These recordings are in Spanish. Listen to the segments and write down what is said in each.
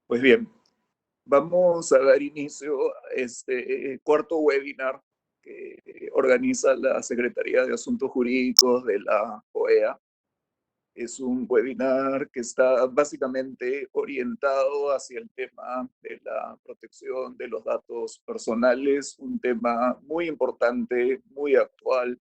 Pues bien, vamos a dar inicio a este cuarto webinar que organiza la Secretaría de Asuntos Jurídicos de la OEA. Es un webinar que está básicamente orientado hacia el tema de la protección de los datos personales, un tema muy importante, muy actual,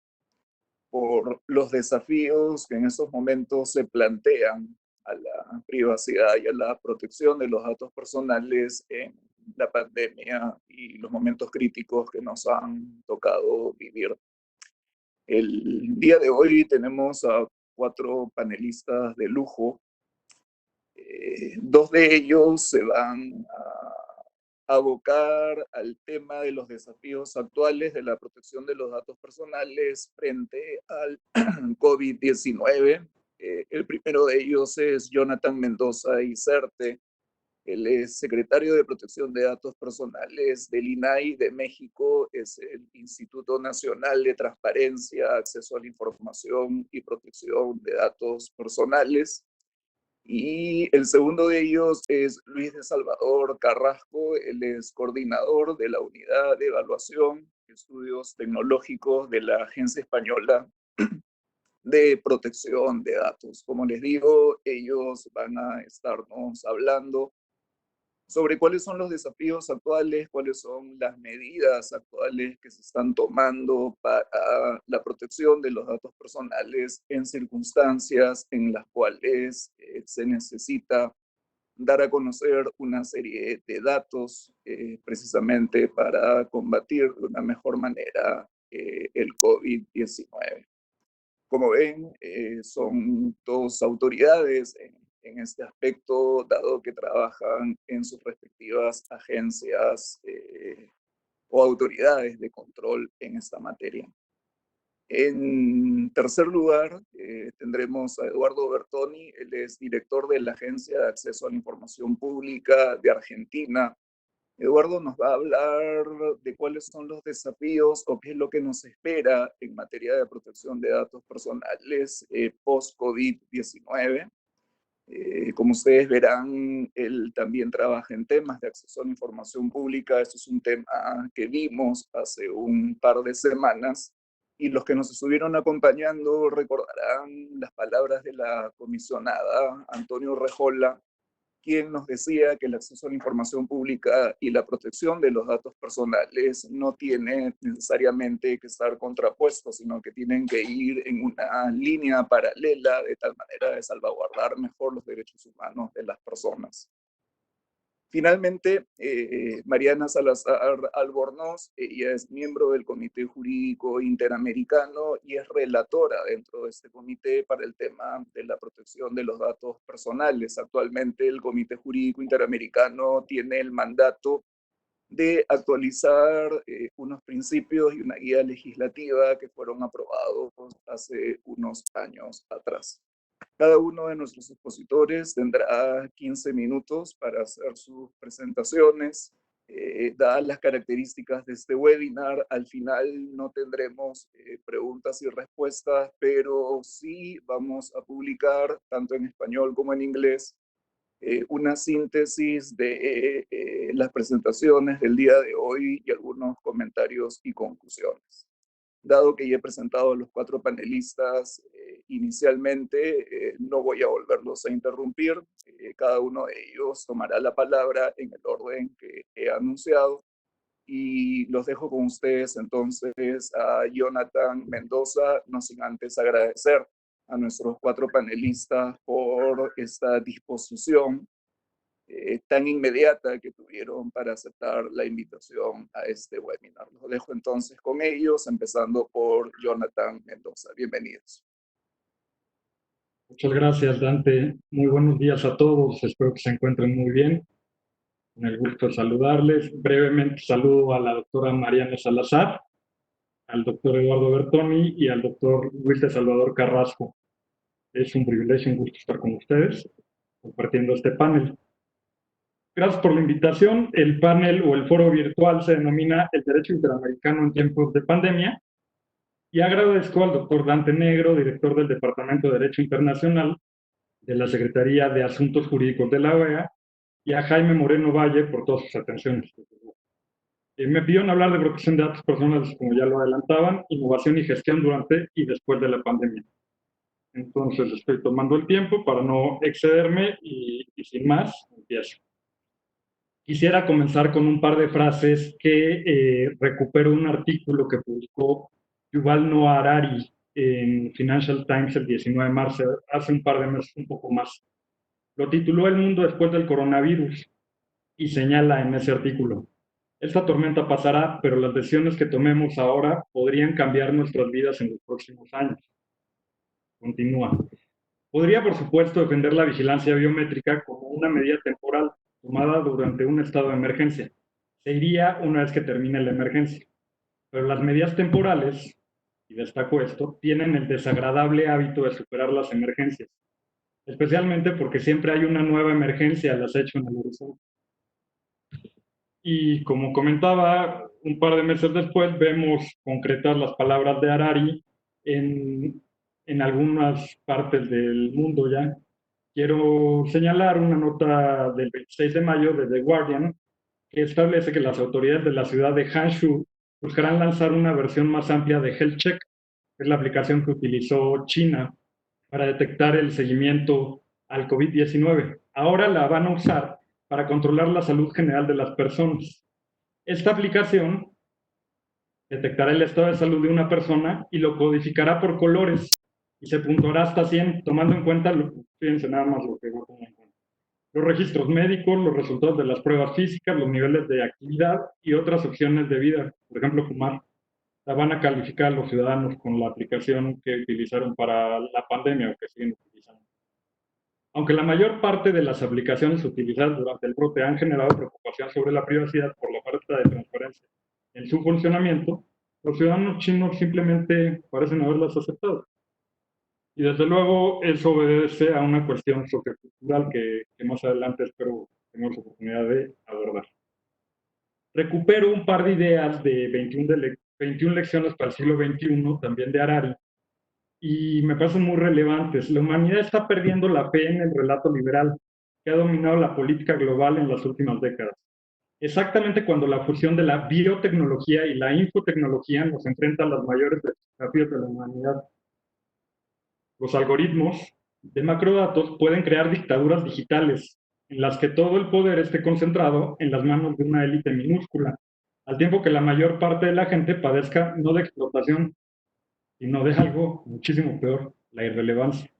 por los desafíos que en estos momentos se plantean a la privacidad y a la protección de los datos personales en la pandemia y los momentos críticos que nos han tocado vivir. El día de hoy tenemos a 4 panelistas de lujo. Dos de ellos se van a abocar al tema de los desafíos actuales de la protección de los datos personales frente al COVID-19. El primero de ellos es Jonathan Mendoza Iserte. Él es secretario de Protección de Datos Personales del INAI de México, es el Instituto Nacional de Transparencia, Acceso a la Información y Protección de Datos Personales. Y el segundo de ellos es Luis de Salvador Carrasco. Él es coordinador de la Unidad de Evaluación y Estudios Tecnológicos de la Agencia Española de Protección de Datos. Como les digo, ellos van a estarnos hablando sobre cuáles son los desafíos actuales, cuáles son las medidas actuales que se están tomando para la protección de los datos personales en circunstancias en las cuales se necesita dar a conocer una serie de datos precisamente para combatir de una mejor manera el COVID-19. Como ven, son dos autoridades en este aspecto, dado que trabajan en sus respectivas agencias o autoridades de control en esta materia. En tercer lugar, tendremos a Eduardo Bertoni. Él es director de la Agencia de Acceso a la Información Pública de Argentina. Eduardo nos va a hablar de cuáles son los desafíos o qué es lo que nos espera en materia de protección de datos personales post-COVID-19. Como ustedes verán, él también trabaja en temas de acceso a la información pública. Esto es un tema que vimos hace un par de semanas y los que nos estuvieron acompañando recordarán las palabras de la comisionada Antonio Rejola, quien nos decía que el acceso a la información pública y la protección de los datos personales no tiene necesariamente que estar contrapuestos, sino que tienen que ir en una línea paralela de tal manera de salvaguardar mejor los derechos humanos de las personas. Finalmente, Mariana Salazar Albornoz, ella es miembro del Comité Jurídico Interamericano y es relatora dentro de este comité para el tema de la protección de los datos personales. Actualmente el Comité Jurídico Interamericano tiene el mandato de actualizar unos principios y una guía legislativa que fueron aprobados hace unos años atrás. Cada uno de nuestros expositores tendrá 15 minutos para hacer sus presentaciones. Dadas las características de este webinar, al final no tendremos preguntas y respuestas, pero sí vamos a publicar, tanto en español como en inglés, una síntesis de las presentaciones del día de hoy y algunos comentarios y conclusiones. Dado que ya he presentado a los 4 panelistas inicialmente, no voy a volverlos a interrumpir. Cada uno de ellos tomará la palabra en el orden que he anunciado. Y los dejo con ustedes entonces a Jonathan Mendoza, no sin antes agradecer a nuestros 4 panelistas por esta disposición tan inmediata que tuvieron para aceptar la invitación a este webinar. Los dejo entonces con ellos, empezando por Jonathan Mendoza. Bienvenidos. Muchas gracias, Dante. Muy buenos días a todos. Espero que se encuentren muy bien. Con el gusto de saludarles. Brevemente saludo a la doctora Mariana Salazar, al doctor Eduardo Bertoni y al doctor Luis de Salvador Carrasco. Es un privilegio y un gusto estar con ustedes compartiendo este panel. Gracias por la invitación. El panel o el foro virtual se denomina El Derecho Interamericano en Tiempos de Pandemia y agradezco al doctor Dante Negro, director del Departamento de Derecho Internacional de la Secretaría de Asuntos Jurídicos de la OEA, y a Jaime Moreno Valle por todas sus atenciones. Me pidieron hablar de protección de datos personales, como ya lo adelantaban, innovación y gestión durante y después de la pandemia. Entonces estoy tomando el tiempo para no excederme y sin más, empiezo. Quisiera comenzar con un par de frases que recupero un artículo que publicó Yuval Noah Harari en Financial Times el 19 de marzo, hace un par de meses, un poco más. Lo tituló El mundo después del coronavirus y señala en ese artículo: esta tormenta pasará, pero las decisiones que tomemos ahora podrían cambiar nuestras vidas en los próximos años. Continúa. Podría, por supuesto, defender la vigilancia biométrica como una medida temporal tomada durante un estado de emergencia. Se iría una vez que termine la emergencia. Pero las medidas temporales, y destaco esto, tienen el desagradable hábito de superar las emergencias, especialmente porque siempre hay una nueva emergencia al acecho en el horizonte. Y como comentaba, un par de meses después vemos concretar las palabras de Harari en algunas partes del mundo ya. Quiero señalar una nota del 26 de mayo de The Guardian que establece que las autoridades de la ciudad de Hangzhou buscarán lanzar una versión más amplia de Health Check, que es la aplicación que utilizó China para detectar el seguimiento al COVID-19. Ahora la van a usar para controlar la salud general de las personas. Esta aplicación detectará el estado de salud de una persona y lo codificará por colores y se puntuará hasta 100, tomando en cuenta, fíjense nada más lo que voy a poner en cuenta: los registros médicos, los resultados de las pruebas físicas, los niveles de actividad y otras opciones de vida, por ejemplo, fumar. La van a calificar los ciudadanos con la aplicación que utilizaron para la pandemia o que siguen utilizando. Aunque la mayor parte de las aplicaciones utilizadas durante el brote han generado preocupación sobre la privacidad por la falta de transparencia en su funcionamiento, los ciudadanos chinos simplemente parecen haberlas aceptado. Y desde luego eso obedece a una cuestión sociocultural que más adelante espero tener la oportunidad de abordar. Recupero un par de ideas de 21 lecciones para el siglo XXI, también de Harari, y me parecen muy relevantes. La humanidad está perdiendo la fe en el relato liberal que ha dominado la política global en las últimas décadas. Exactamente cuando la fusión de la biotecnología y la infotecnología nos enfrenta a los mayores desafíos de la humanidad. Los algoritmos de macrodatos pueden crear dictaduras digitales en las que todo el poder esté concentrado en las manos de una élite minúscula, al tiempo que la mayor parte de la gente padezca no de explotación, sino de algo muchísimo peor: la irrelevancia.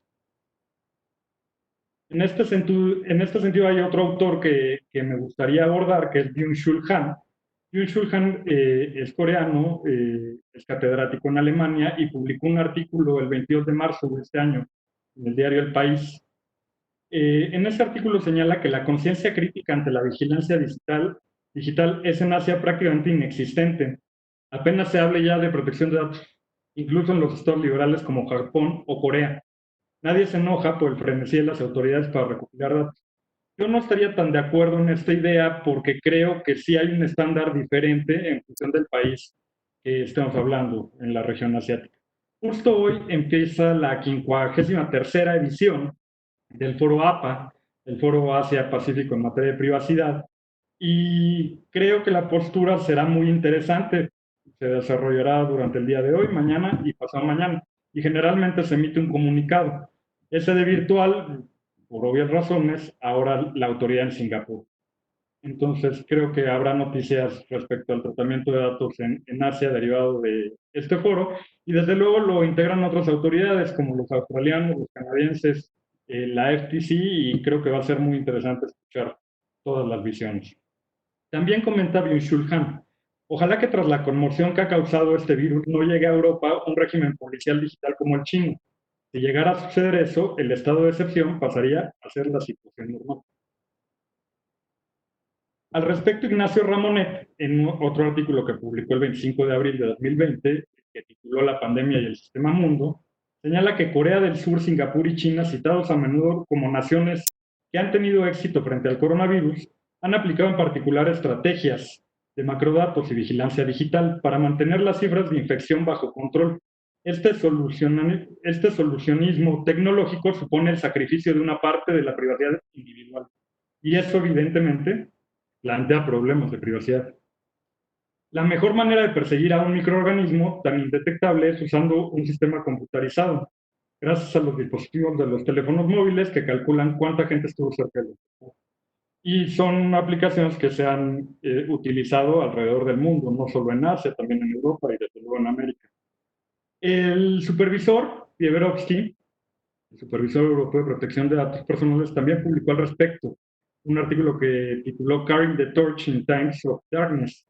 En este sentido hay otro autor que me gustaría abordar, que es Byung-Chul Han. Byung-Chul Han es coreano, es catedrático en Alemania y publicó un artículo el 22 de marzo de este año en el diario El País. En ese artículo señala que la conciencia crítica ante la vigilancia digital es en Asia prácticamente inexistente. Apenas se habla ya de protección de datos, incluso en los estados liberales como Japón o Corea. Nadie se enoja por el frenesí de las autoridades para recopilar datos. Yo no estaría tan de acuerdo en esta idea porque creo que sí hay un estándar diferente en función del país que estamos hablando en la región asiática. Justo hoy empieza la 53ª edición del Foro APA, el Foro Asia-Pacífico en materia de privacidad, y creo que la postura será muy interesante. Se desarrollará durante el día de hoy, mañana y pasado mañana, y generalmente se emite un comunicado. Ese de virtual, por obvias razones, ahora la autoridad en Singapur. Entonces creo que habrá noticias respecto al tratamiento de datos en Asia derivado de este foro, y desde luego lo integran otras autoridades como los australianos, los canadienses, la FTC, y creo que va a ser muy interesante escuchar todas las visiones. También comenta Byung-Chul Han: ojalá que tras la conmoción que ha causado este virus no llegue a Europa un régimen policial digital como el chino. Si llegara a suceder eso, el estado de excepción pasaría a ser la situación normal. Al respecto, Ignacio Ramonet, en otro artículo que publicó el 25 de abril de 2020, que tituló La pandemia y el sistema mundo, señala que Corea del Sur, Singapur y China, citados a menudo como naciones que han tenido éxito frente al coronavirus, han aplicado en particular estrategias de macrodatos y vigilancia digital para mantener las cifras de infección bajo control. Este solucionismo tecnológico supone el sacrificio de una parte de la privacidad individual. y eso evidentemente plantea problemas de privacidad. La mejor manera de perseguir a un microorganismo tan indetectable es usando un sistema computarizado, gracias a los dispositivos de los teléfonos móviles que calculan cuánta gente estuvo cerca de ellos. Y son aplicaciones que se han utilizado alrededor del mundo, no solo en Asia, también en Europa y desde luego en América. El supervisor, Vieverovsky, el supervisor europeo de protección de datos personales, también publicó al respecto un artículo que tituló Carrying the Torch in Times of Darkness.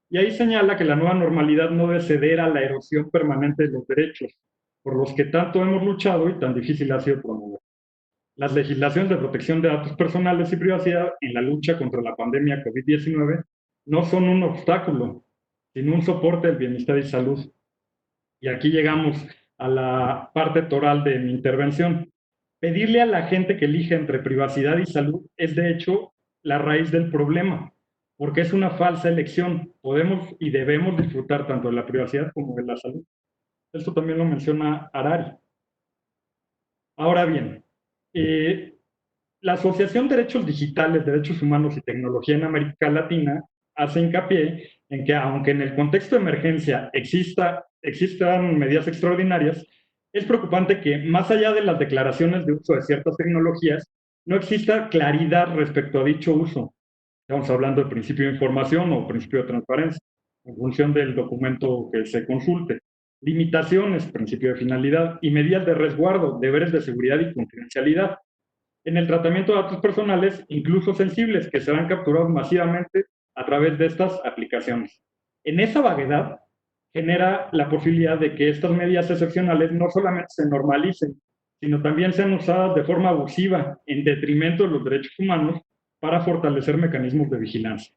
Y ahí señala que la nueva normalidad no debe ceder a la erosión permanente de los derechos, por los que tanto hemos luchado y tan difícil ha sido promover. Las legislaciones de protección de datos personales y privacidad en la lucha contra la pandemia COVID-19 no son un obstáculo, sino un soporte del bienestar y salud. Y aquí llegamos a la parte toral de mi intervención. Pedirle a la gente que elige entre privacidad y salud es de hecho la raíz del problema, porque es una falsa elección. Podemos y debemos disfrutar tanto de la privacidad como de la salud. Esto también lo menciona Harari. Ahora bien, la Asociación Derechos Digitales, Derechos Humanos y Tecnología en América Latina hace hincapié en que aunque en el contexto de emergencia existan medidas extraordinarias, es preocupante que más allá de las declaraciones de uso de ciertas tecnologías, no exista claridad respecto a dicho uso. Estamos hablando del principio de información o principio de transparencia, en función del documento que se consulte. Limitaciones, principio de finalidad y medidas de resguardo, deberes de seguridad y confidencialidad en el tratamiento de datos personales, incluso sensibles, que serán capturados masivamente a través de estas aplicaciones. En esa vaguedad genera la posibilidad de que estas medidas excepcionales no solamente se normalicen, sino también sean usadas de forma abusiva en detrimento de los derechos humanos para fortalecer mecanismos de vigilancia.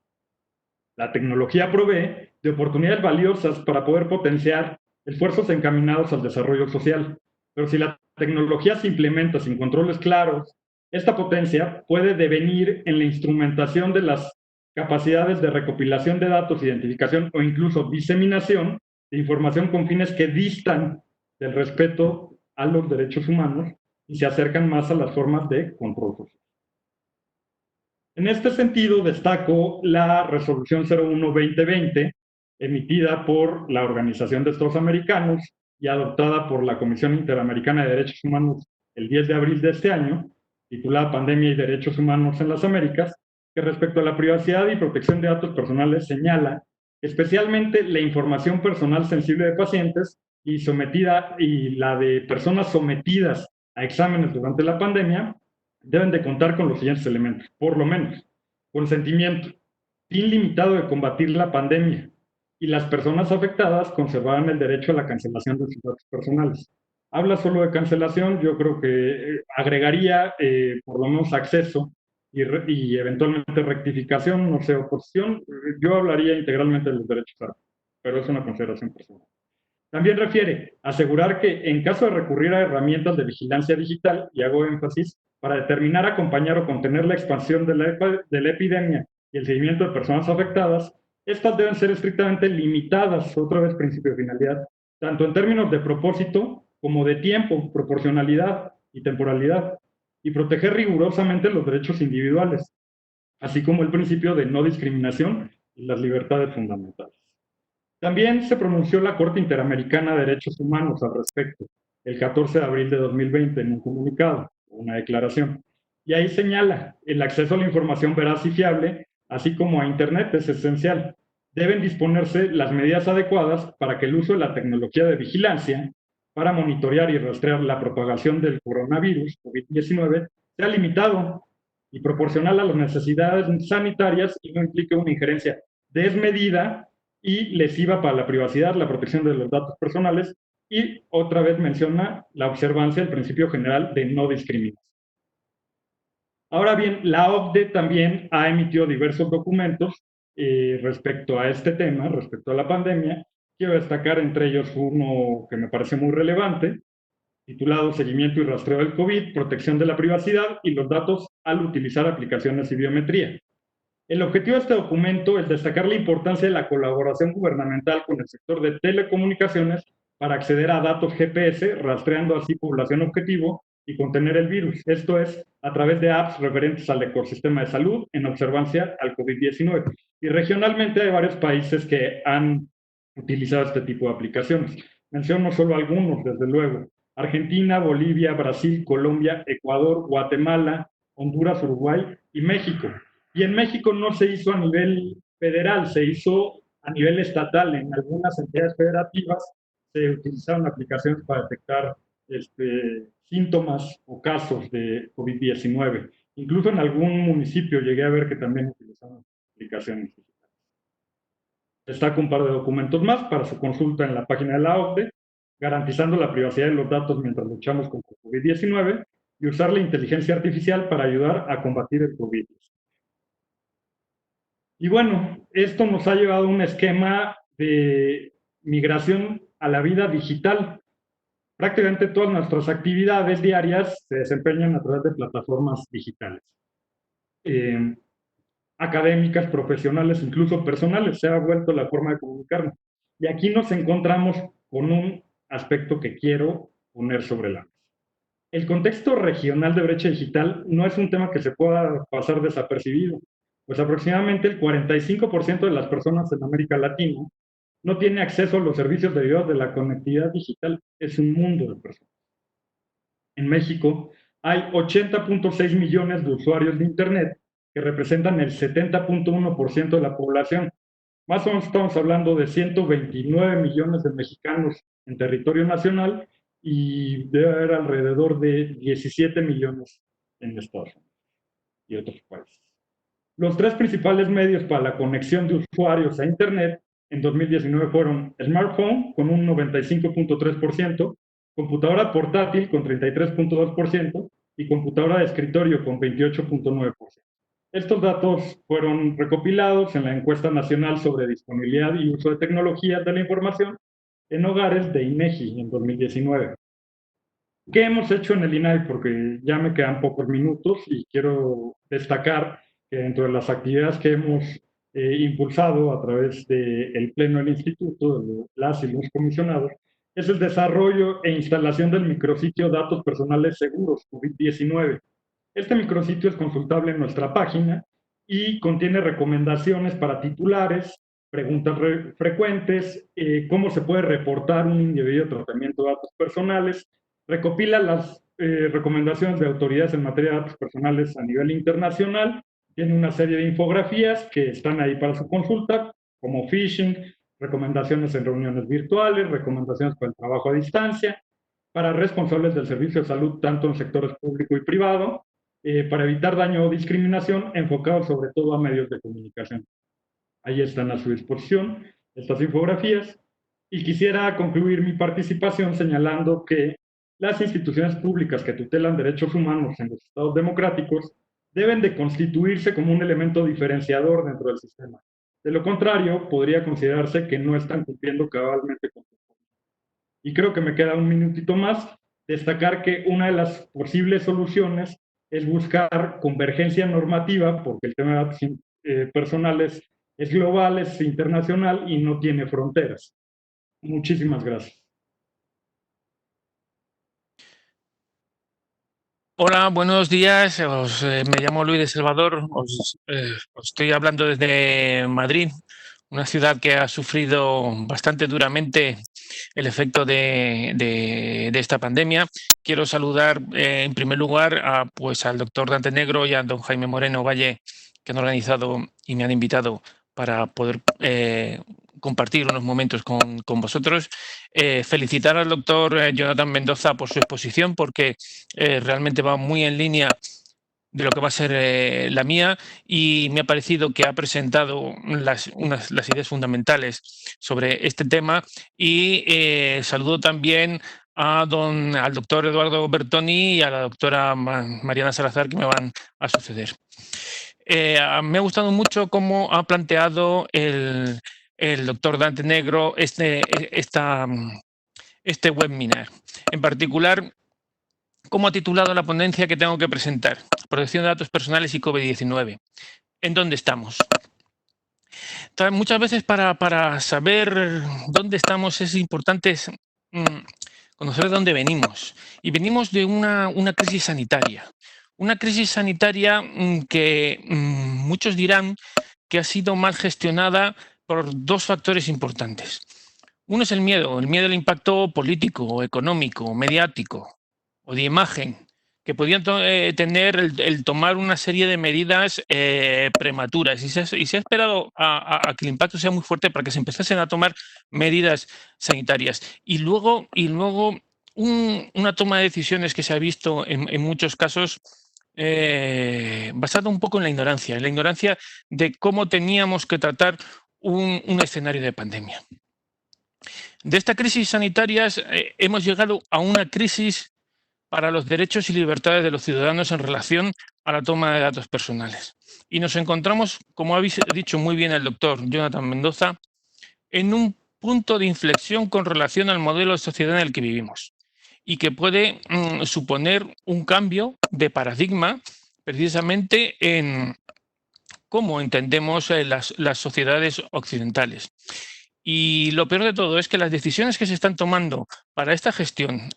La tecnología provee de oportunidades valiosas para poder potenciar esfuerzos encaminados al desarrollo social, pero si la tecnología se implementa sin controles claros, esta potencia puede devenir en la instrumentación de las capacidades de recopilación de datos, identificación o incluso diseminación de información con fines que distan del respeto a los derechos humanos y se acercan más a las formas de control social. En este sentido, destaco la resolución 01-2020, emitida por la Organización de Estados Americanos y adoptada por la Comisión Interamericana de Derechos Humanos el 10 de abril de este año, titulada Pandemia y Derechos Humanos en las Américas, que respecto a la privacidad y protección de datos personales señala que especialmente la información personal sensible de pacientes y la de personas sometidas a exámenes durante la pandemia deben de contar con los siguientes elementos, por lo menos: consentimiento, fin limitado de combatir la pandemia, y las personas afectadas conservarán el derecho a la cancelación de sus datos personales. Habla solo de cancelación, yo creo que agregaría por lo menos acceso y eventualmente rectificación, no sé, oposición. Yo hablaría integralmente de los derechos, pero es una consideración personal. También refiere asegurar que en caso de recurrir a herramientas de vigilancia digital, y hago énfasis, para determinar, acompañar o contener la expansión de la epidemia y el seguimiento de personas afectadas, estas deben ser estrictamente limitadas, otra vez principio de finalidad, tanto en términos de propósito como de tiempo, proporcionalidad y temporalidad, y proteger rigurosamente los derechos individuales, así como el principio de no discriminación y las libertades fundamentales. También se pronunció la Corte Interamericana de Derechos Humanos al respecto, el 14 de abril de 2020, en un comunicado, una declaración. Y ahí señala, el acceso a la información veraz y fiable, así como a Internet, es esencial. Deben disponerse las medidas adecuadas para que el uso de la tecnología de vigilancia para monitorear y rastrear la propagación del coronavirus COVID-19 sea limitado y proporcional a las necesidades sanitarias y no implique una injerencia desmedida y lesiva para la privacidad, la protección de los datos personales, y otra vez menciona la observancia del principio general de no discriminación. Ahora bien, la OCDE también ha emitido diversos documentos respecto a este tema, respecto a la pandemia. Quiero destacar entre ellos uno que me parece muy relevante, titulado Seguimiento y rastreo del COVID, protección de la privacidad y los datos al utilizar aplicaciones y biometría. El objetivo de este documento es destacar la importancia de la colaboración gubernamental con el sector de telecomunicaciones para acceder a datos GPS, rastreando así población objetivo y contener el virus. Esto es a través de apps referentes al ecosistema de salud en observancia al COVID-19. Y regionalmente hay varios países que han utilizado este tipo de aplicaciones. Menciono solo algunos, desde luego. Argentina, Bolivia, Brasil, Colombia, Ecuador, Guatemala, Honduras, Uruguay y México. Y en México no se hizo a nivel federal, se hizo a nivel estatal. En algunas entidades federativas se utilizaron aplicaciones para detectar síntomas o casos de COVID-19. Incluso en algún municipio llegué a ver que también utilizaban aplicaciones. Destaco un par de documentos más para su consulta en la página de la OCDE, garantizando la privacidad de los datos mientras luchamos contra el COVID-19 y usar la inteligencia artificial para ayudar a combatir el COVID. Y bueno, esto nos ha llevado a un esquema de migración a la vida digital. Prácticamente todas nuestras actividades diarias se desempeñan a través de plataformas digitales. Académicas, profesionales, incluso personales, se ha vuelto la forma de comunicarnos. Y aquí nos encontramos con un aspecto que quiero poner sobre la mesa. El contexto regional de brecha digital no es un tema que se pueda pasar desapercibido, pues aproximadamente el 45% de las personas en América Latina no tiene acceso a los servicios derivados de la conectividad digital. Es un mundo de personas. En México hay 80.6 millones de usuarios de Internet que representan el 70.1% de la población. Más o menos estamos hablando de 129 millones de mexicanos en territorio nacional y debe haber alrededor de 17 millones en Estados Unidos y otros países. Los tres principales medios para la conexión de usuarios a Internet en 2019 fueron smartphone con un 95.3%, computadora portátil con 33.2% y computadora de escritorio con 28.9%. Estos datos fueron recopilados en la encuesta nacional sobre disponibilidad y uso de tecnologías de la información en hogares de INEGI en 2019. ¿Qué hemos hecho en el INAI? Porque ya me quedan pocos minutos y quiero destacar que dentro de las actividades que hemos impulsado a través del Pleno del Instituto, de las y los comisionados, es el desarrollo e instalación del micrositio Datos Personales Seguros COVID-19. Este micrositio es consultable en nuestra página y contiene recomendaciones para titulares, preguntas frecuentes, cómo se puede reportar un indebido tratamiento de datos personales, recopila las recomendaciones de autoridades en materia de datos personales a nivel internacional, tiene una serie de infografías que están ahí para su consulta, como phishing, recomendaciones en reuniones virtuales, recomendaciones para el trabajo a distancia, para responsables del servicio de salud tanto en sectores público y privado, para evitar daño o discriminación, enfocados sobre todo a medios de comunicación. Ahí están a su disposición estas infografías. Y quisiera concluir mi participación señalando que las instituciones públicas que tutelan derechos humanos en los estados democráticos deben de constituirse como un elemento diferenciador dentro del sistema. De lo contrario, podría considerarse que no están cumpliendo cabalmente con su función. Y creo que me queda un minutito más, destacar que una de las posibles soluciones es buscar convergencia normativa, porque el tema de datos personales es global, es internacional y no tiene fronteras. Muchísimas gracias. Hola, buenos días. Me llamo Luis de Salvador. Os estoy hablando desde Madrid, una ciudad que ha sufrido bastante duramente el efecto de esta pandemia. Quiero saludar en primer lugar pues al doctor Dante Negro y a don Jaime Moreno Valle, que han organizado y me han invitado para poder compartir unos momentos con vosotros. Felicitar al doctor Jonathan Mendoza por su exposición, porque realmente va muy en línea de lo que va a ser la mía, y me ha parecido que ha presentado las ideas fundamentales sobre este tema. Y saludo también al doctor Eduardo Bertoni y a la doctora Mariana Salazar, que me van a suceder. Me ha gustado mucho cómo ha planteado el doctor Dante Negro este webinar. En particular, cómo ha titulado la ponencia que tengo que presentar: Protección de datos personales y COVID-19. ¿En dónde estamos? Muchas veces para saber dónde estamos es importante conocer de dónde venimos. Y venimos de una crisis sanitaria. Una crisis sanitaria que muchos dirán que ha sido mal gestionada por dos factores importantes. Uno es el miedo al impacto político, económico, mediático o de imagen que podían tener el tomar una serie de medidas prematuras. Y se ha esperado a que el impacto sea muy fuerte para que se empezasen a tomar medidas sanitarias. Y luego una toma de decisiones que se ha visto en muchos casos basada un poco en la ignorancia de cómo teníamos que tratar un escenario de pandemia. De esta crisis sanitaria hemos llegado a una crisis para los derechos y libertades de los ciudadanos en relación a la toma de datos personales. Y nos encontramos, como ha dicho muy bien el doctor Jonathan Mendoza, en un punto de inflexión con relación al modelo de sociedad en el que vivimos y que puede suponer un cambio de paradigma precisamente en cómo entendemos las sociedades occidentales. Y lo peor de todo es que las decisiones que se están tomando para esta gestión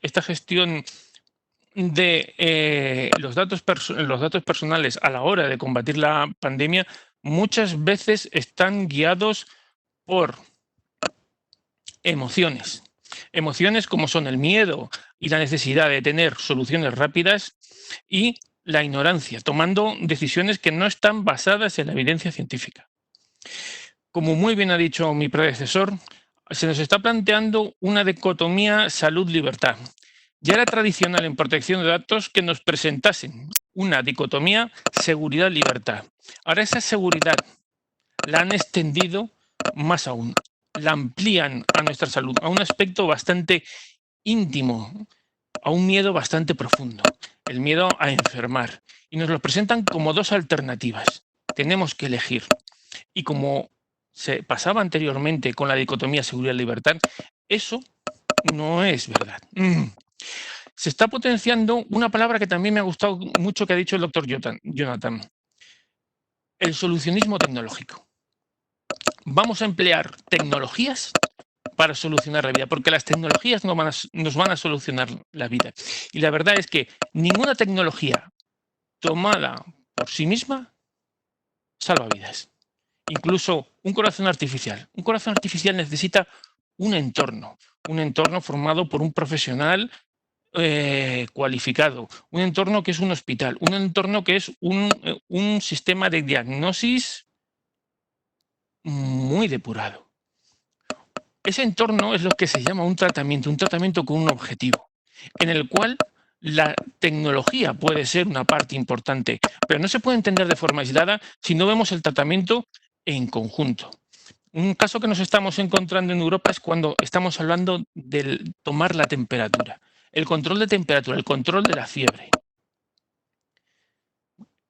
de los datos personales a la hora de combatir la pandemia, muchas veces están guiados por emociones. Emociones como son el miedo y la necesidad de tener soluciones rápidas y la ignorancia, tomando decisiones que no están basadas en la evidencia científica. Como muy bien ha dicho mi predecesor, se nos está planteando una dicotomía salud-libertad. Ya era tradicional en protección de datos que nos presentasen una dicotomía seguridad-libertad. Ahora esa seguridad la han extendido más aún, la amplían a nuestra salud, a un aspecto bastante íntimo, a un miedo bastante profundo, el miedo a enfermar. Y nos lo presentan como dos alternativas. Tenemos que elegir. Y como se pasaba anteriormente con la dicotomía seguridad-libertad, eso no es verdad. Se está potenciando una palabra que también me ha gustado mucho que ha dicho el doctor Jonathan, el solucionismo tecnológico. Vamos a emplear tecnologías para solucionar la vida, porque las tecnologías nos van a solucionar la vida. Y la verdad es que ninguna tecnología tomada por sí misma salva vidas. Incluso un corazón artificial. Un corazón artificial necesita un entorno formado por un profesional cualificado, un entorno que es un hospital, un entorno que es un sistema de diagnosis muy depurado. Ese entorno es lo que se llama un tratamiento con un objetivo, en el cual la tecnología puede ser una parte importante, pero no se puede entender de forma aislada si no vemos el tratamiento en conjunto. Un caso que nos estamos encontrando en Europa es cuando estamos hablando de tomar la temperatura, el control de temperatura, el control de la fiebre.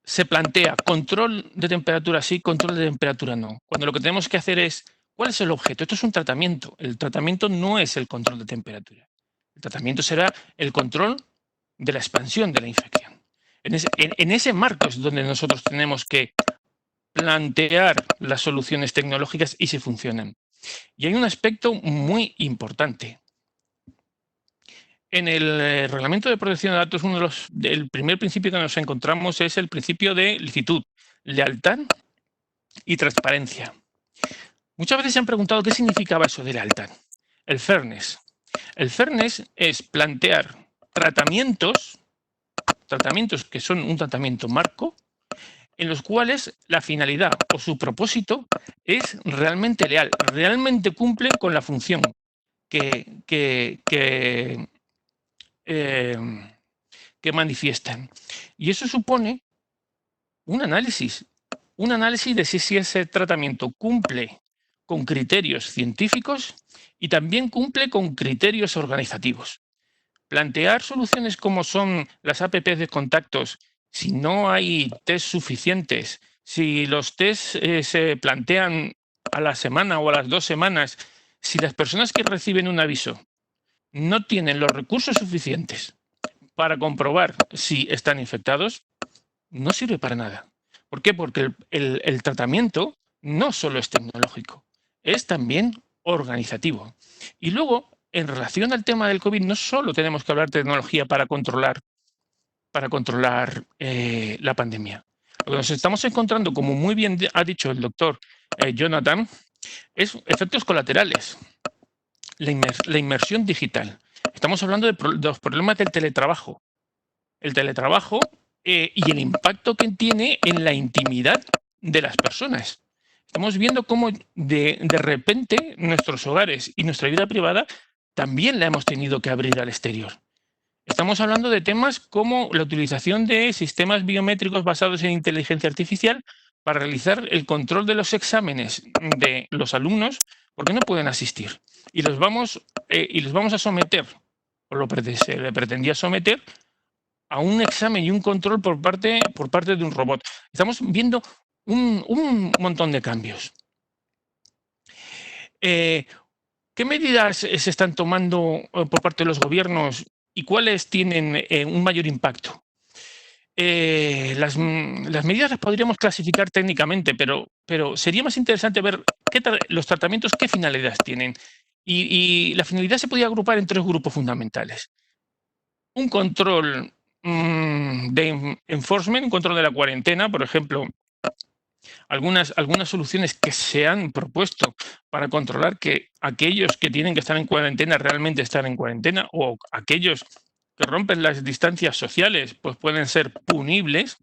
Se plantea control de temperatura sí, control de temperatura no, cuando lo que tenemos que hacer es, ¿cuál es el objeto? Esto es un tratamiento. El tratamiento no es el control de temperatura. El tratamiento será el control de la expansión de la infección. En ese marco es donde nosotros tenemos que plantear las soluciones tecnológicas y si funcionan. Y hay un aspecto muy importante. En el Reglamento de Protección de Datos, el primer principio que nos encontramos es el principio de licitud, lealtad y transparencia. Muchas veces se han preguntado qué significaba eso de lealtad. El fairness. El fairness es plantear tratamientos que son un tratamiento marco, en los cuales la finalidad o su propósito es realmente leal, realmente cumple con la función que manifiestan. Y eso supone un análisis de si ese tratamiento cumple con criterios científicos y también cumple con criterios organizativos. Plantear soluciones como son las APPs de contactos, si no hay test suficientes, si los test se plantean a la semana o a las 2 semanas, si las personas que reciben un aviso no tienen los recursos suficientes para comprobar si están infectados, no sirve para nada. ¿Por qué? Porque el tratamiento no solo es tecnológico, es también organizativo. Y luego en relación al tema del COVID, no solo tenemos que hablar de tecnología para controlar la pandemia. Lo que nos estamos encontrando, como muy bien ha dicho el doctor Jonathan, es efectos colaterales. La inmersión digital. Estamos hablando de los problemas del teletrabajo. El teletrabajo y el impacto que tiene en la intimidad de las personas. Estamos viendo cómo de repente nuestros hogares y nuestra vida privada también la hemos tenido que abrir al exterior. Estamos hablando de temas como la utilización de sistemas biométricos basados en inteligencia artificial para realizar el control de los exámenes de los alumnos porque no pueden asistir. Y los vamos a someter, o se le pretendía someter, a un examen y un control por parte de un robot. Estamos viendo un montón de cambios. ¿Qué medidas se están tomando por parte de los gobiernos y cuáles tienen un mayor impacto? Las medidas las podríamos clasificar técnicamente, pero sería más interesante ver los tratamientos, qué finalidades tienen. Y la finalidad se podría agrupar en 3 grupos fundamentales. Un control de enforcement, un control de la cuarentena, por ejemplo, algunas soluciones que se han propuesto para controlar que aquellos que tienen que estar en cuarentena realmente están en cuarentena, o aquellos que rompen las distancias sociales pues pueden ser punibles.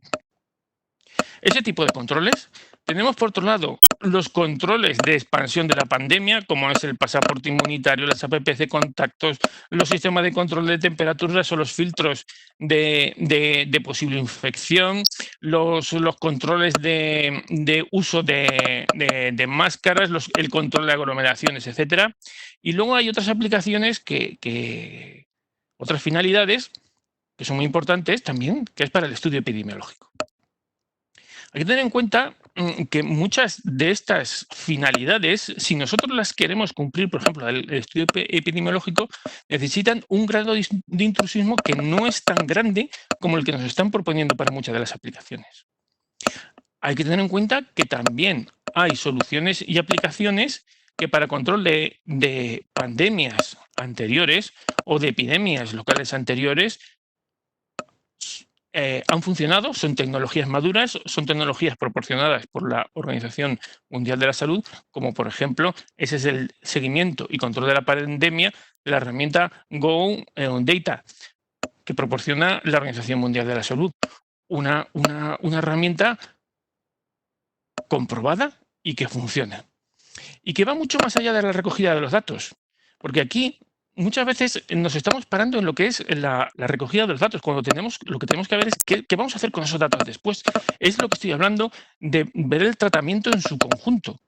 Ese tipo de controles. Tenemos, por otro lado, los controles de expansión de la pandemia, como es el pasaporte inmunitario, las APPs de contactos, los sistemas de control de temperaturas o los filtros de posible infección, los controles de uso de máscaras, el control de aglomeraciones, etcétera. Y luego hay otras aplicaciones otras finalidades que son muy importantes también, que es para el estudio epidemiológico. Hay que tener en cuenta que muchas de estas finalidades, si nosotros las queremos cumplir, por ejemplo, el estudio epidemiológico, necesitan un grado de intrusismo que no es tan grande como el que nos están proponiendo para muchas de las aplicaciones. Hay que tener en cuenta que también hay soluciones y aplicaciones que para control de pandemias anteriores o de epidemias locales anteriores han funcionado, son tecnologías maduras, son tecnologías proporcionadas por la Organización Mundial de la Salud, como por ejemplo, ese es el seguimiento y control de la pandemia de la herramienta Go Data, que proporciona la Organización Mundial de la Salud. Una herramienta comprobada y que funciona. Y que va mucho más allá de la recogida de los datos, porque aquí muchas veces nos estamos parando en lo que es la recogida de los datos, cuando lo que tenemos que ver es qué vamos a hacer con esos datos después. Es lo que estoy hablando de ver el tratamiento en su conjunto,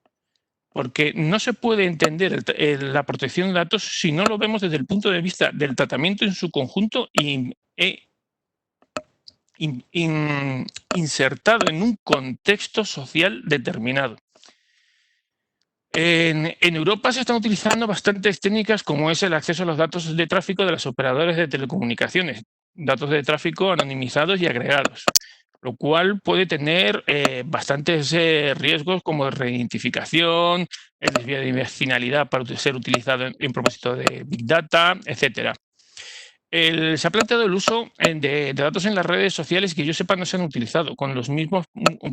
porque no se puede entender la protección de datos si no lo vemos desde el punto de vista del tratamiento en su conjunto insertado en un contexto social determinado. En Europa se están utilizando bastantes técnicas como es el acceso a los datos de tráfico de los operadores de telecomunicaciones, datos de tráfico anonimizados y agregados, lo cual puede tener bastantes riesgos como reidentificación, el desvío de finalidad para ser utilizado en propósito de Big Data, etcétera. Se ha planteado el uso de datos en las redes sociales que yo sepa no se han utilizado, con los mismos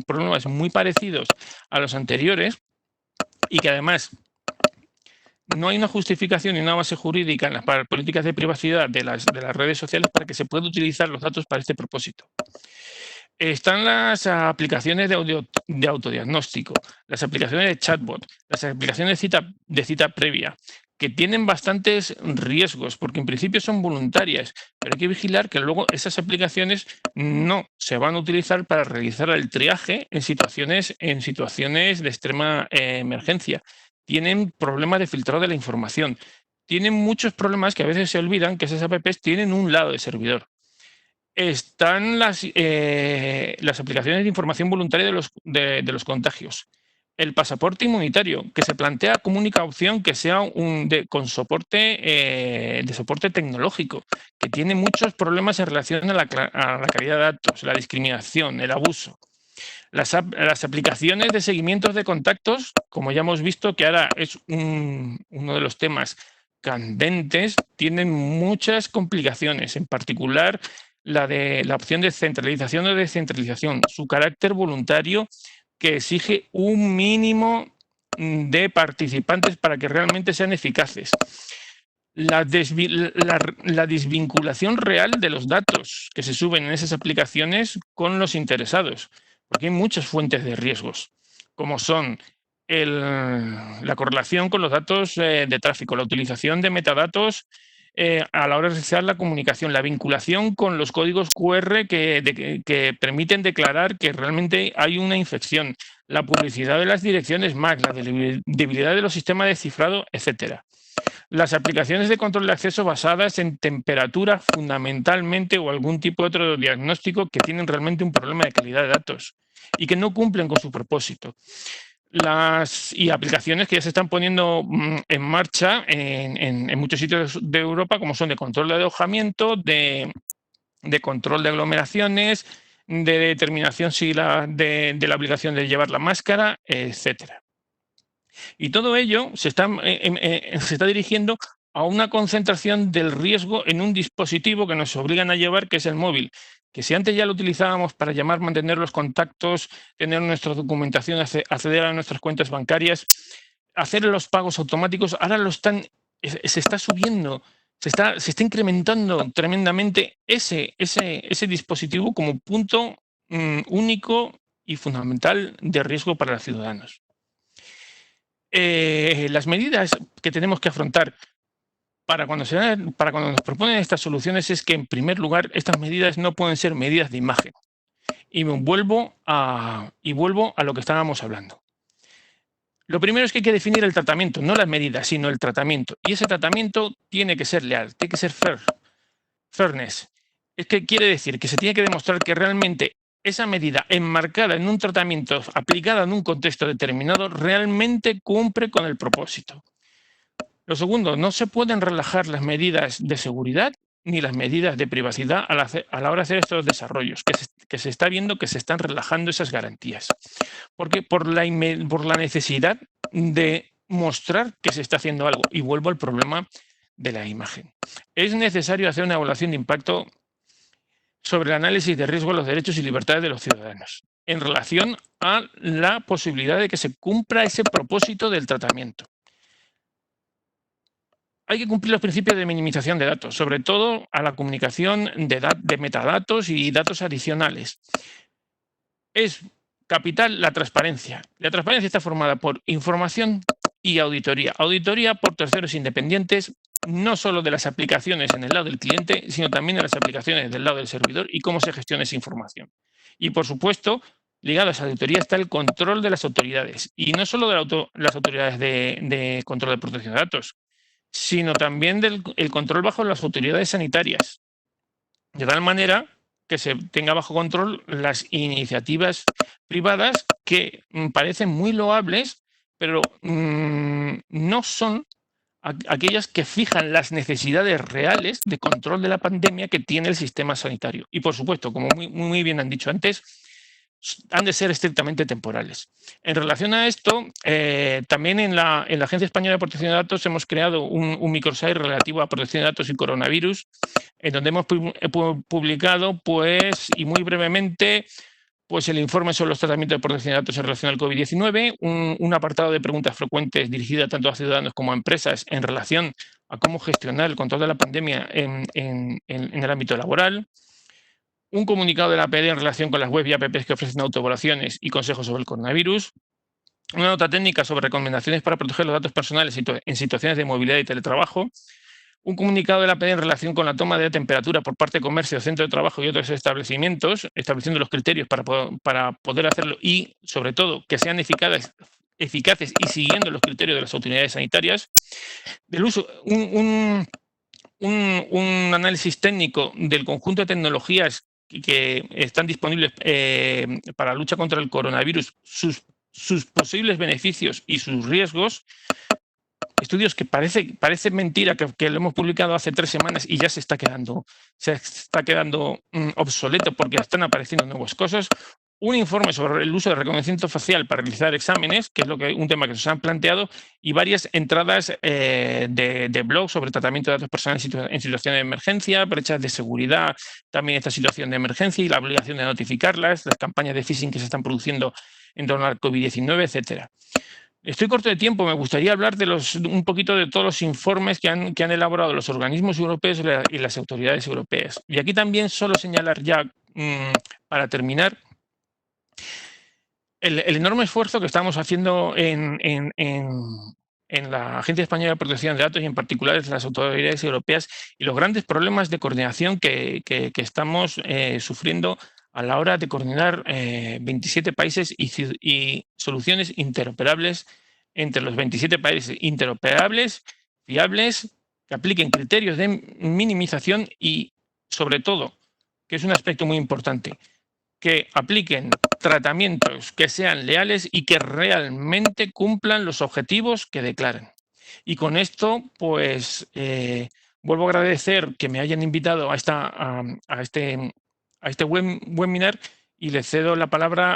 problemas muy parecidos a los anteriores, y que además no hay una justificación ni una base jurídica en las políticas de privacidad de las redes sociales para que se puedan utilizar los datos para este propósito. Están las aplicaciones de autodiagnóstico, las aplicaciones de chatbot, las aplicaciones de cita previa, que tienen bastantes riesgos, porque en principio son voluntarias, pero hay que vigilar que luego esas aplicaciones no se van a utilizar para realizar el triaje en situaciones de extrema emergencia. Tienen problemas de filtrado de la información. Tienen muchos problemas que a veces se olvidan que esas apps tienen un lado de servidor. Están las aplicaciones de información voluntaria de los contagios. El pasaporte inmunitario, que se plantea como única opción que sea con soporte de soporte tecnológico, que tiene muchos problemas en relación a la calidad de datos, la discriminación, el abuso. Las aplicaciones de seguimiento de contactos, como ya hemos visto que ahora es uno de los temas candentes tienen muchas complicaciones, en particular la de la opción de centralización o descentralización, su carácter voluntario que exige un mínimo de participantes para que realmente sean eficaces. La desvinculación real de los datos que se suben en esas aplicaciones con los interesados, porque hay muchas fuentes de riesgos, como son la correlación con los datos de tráfico, la utilización de metadatos a la hora de realizar la comunicación, la vinculación con los códigos QR que permiten declarar que realmente hay una infección, la publicidad de las direcciones MAC, la debilidad de los sistemas de cifrado, etcétera. Las aplicaciones de control de acceso basadas en temperatura fundamentalmente o algún tipo de otro diagnóstico que tienen realmente un problema de calidad de datos y que no cumplen con su propósito. Y aplicaciones que ya se están poniendo en marcha en muchos sitios de Europa, como son de control de alojamiento, de control de aglomeraciones, de determinación de la obligación de llevar la máscara, etcétera. Y todo ello se está dirigiendo a una concentración del riesgo en un dispositivo que nos obligan a llevar, que es el móvil, que si antes ya lo utilizábamos para llamar, mantener los contactos, tener nuestra documentación, acceder a nuestras cuentas bancarias, hacer los pagos automáticos, ahora se está subiendo, se está incrementando tremendamente ese dispositivo como punto único y fundamental de riesgo para los ciudadanos. Las medidas que tenemos que afrontar para cuando nos proponen estas soluciones es que, en primer lugar, estas medidas no pueden ser medidas de imagen. Y vuelvo a lo que estábamos hablando. Lo primero es que hay que definir el tratamiento, no las medidas, sino el tratamiento. Y ese tratamiento tiene que ser leal, tiene que ser fairness. Es que quiere decir que se tiene que demostrar que realmente esa medida enmarcada en un tratamiento, aplicada en un contexto determinado, realmente cumple con el propósito. Lo segundo, no se pueden relajar las medidas de seguridad ni las medidas de privacidad a la hora de hacer estos desarrollos, que se está viendo que se están relajando esas garantías. Porque por la necesidad de mostrar que se está haciendo algo. Y vuelvo al problema de la imagen. Es necesario hacer una evaluación de impacto sobre el análisis de riesgo de los derechos y libertades de los ciudadanos en relación a la posibilidad de que se cumpla ese propósito del tratamiento. Hay que cumplir los principios de minimización de datos, sobre todo a la comunicación de metadatos y datos adicionales. Es capital la transparencia. La transparencia está formada por información y auditoría. Auditoría por terceros independientes, no solo de las aplicaciones en el lado del cliente, sino también de las aplicaciones del lado del servidor y cómo se gestiona esa información. Y, por supuesto, ligado a esa auditoría está el control de las autoridades. Y no solo de las autoridades de control de protección de datos, sino también el control bajo las autoridades sanitarias. De tal manera que se tenga bajo control las iniciativas privadas que parecen muy loables, pero no son aquellas que fijan las necesidades reales de control de la pandemia que tiene el sistema sanitario. Y, por supuesto, como muy bien han dicho antes, han de ser estrictamente temporales. En relación a esto, también en la Agencia Española de Protección de Datos hemos creado un microsite relativo a protección de datos y coronavirus, en donde hemos publicado, pues, y muy brevemente, pues el informe sobre los tratamientos de protección de datos en relación al COVID-19, un apartado de preguntas frecuentes dirigida tanto a ciudadanos como a empresas en relación a cómo gestionar el control de la pandemia en el ámbito laboral, un comunicado de la APD en relación con las webs y apps que ofrecen autoevaluaciones y consejos sobre el coronavirus, una nota técnica sobre recomendaciones para proteger los datos personales en situaciones de movilidad y teletrabajo, un comunicado de la APD en relación con la toma de temperatura por parte de comercio, centro de trabajo y otros establecimientos, estableciendo los criterios para poder hacerlo y, sobre todo, que sean eficaces y siguiendo los criterios de las autoridades sanitarias, del uso, un análisis técnico del conjunto de tecnologías que están disponibles para la lucha contra el coronavirus, sus posibles beneficios y sus riesgos. Estudios que parece mentira que lo hemos publicado hace 3 semanas y ya se está quedando obsoleto porque están apareciendo nuevas cosas. un informe sobre el uso de reconocimiento facial para realizar exámenes, que es un tema que nos han planteado, y varias entradas de blog sobre tratamiento de datos personales en situaciones de emergencia, brechas de seguridad, también esta situación de emergencia y la obligación de notificarlas, las campañas de phishing que se están produciendo en torno al COVID-19, etcétera. Estoy corto de tiempo, me gustaría hablar un poquito de todos los informes que han elaborado los organismos europeos y las autoridades europeas. Y aquí también solo señalar ya, para terminar, el enorme esfuerzo que estamos haciendo en la Agencia Española de Protección de Datos y en particular en las autoridades europeas y los grandes problemas de coordinación que estamos sufriendo a la hora de coordinar 27 países y soluciones interoperables entre los 27 países, interoperables, fiables, que apliquen criterios de minimización y, sobre todo, que es un aspecto muy importante, que apliquen tratamientos que sean leales y que realmente cumplan los objetivos que declaran. Y con esto, pues, vuelvo a agradecer que me hayan invitado a este webinar y le cedo la palabra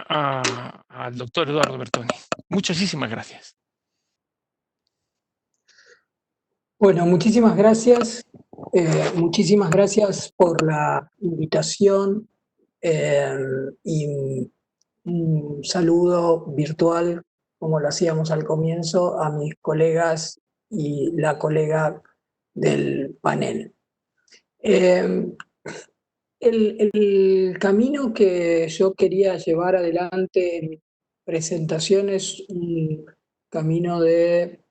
al doctor Eduardo Bertoni. Muchísimas gracias. Bueno, muchísimas gracias. Muchísimas gracias por la invitación y un saludo virtual, como lo hacíamos al comienzo, a mis colegas y la colega del panel. El camino que yo quería llevar adelante en mi presentación es un camino de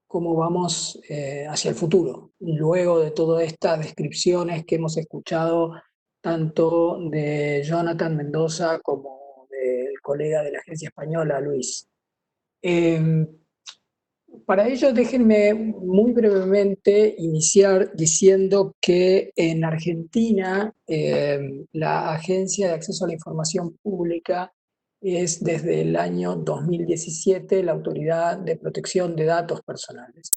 cómo vamos hacia el futuro, luego de todas estas descripciones que hemos escuchado tanto de Jonathan Mendoza como del colega de la Agencia Española, Luis. Para ello, déjenme muy brevemente iniciar diciendo que en Argentina la Agencia de Acceso a la Información Pública es desde el año 2017 la Autoridad de Protección de Datos Personales.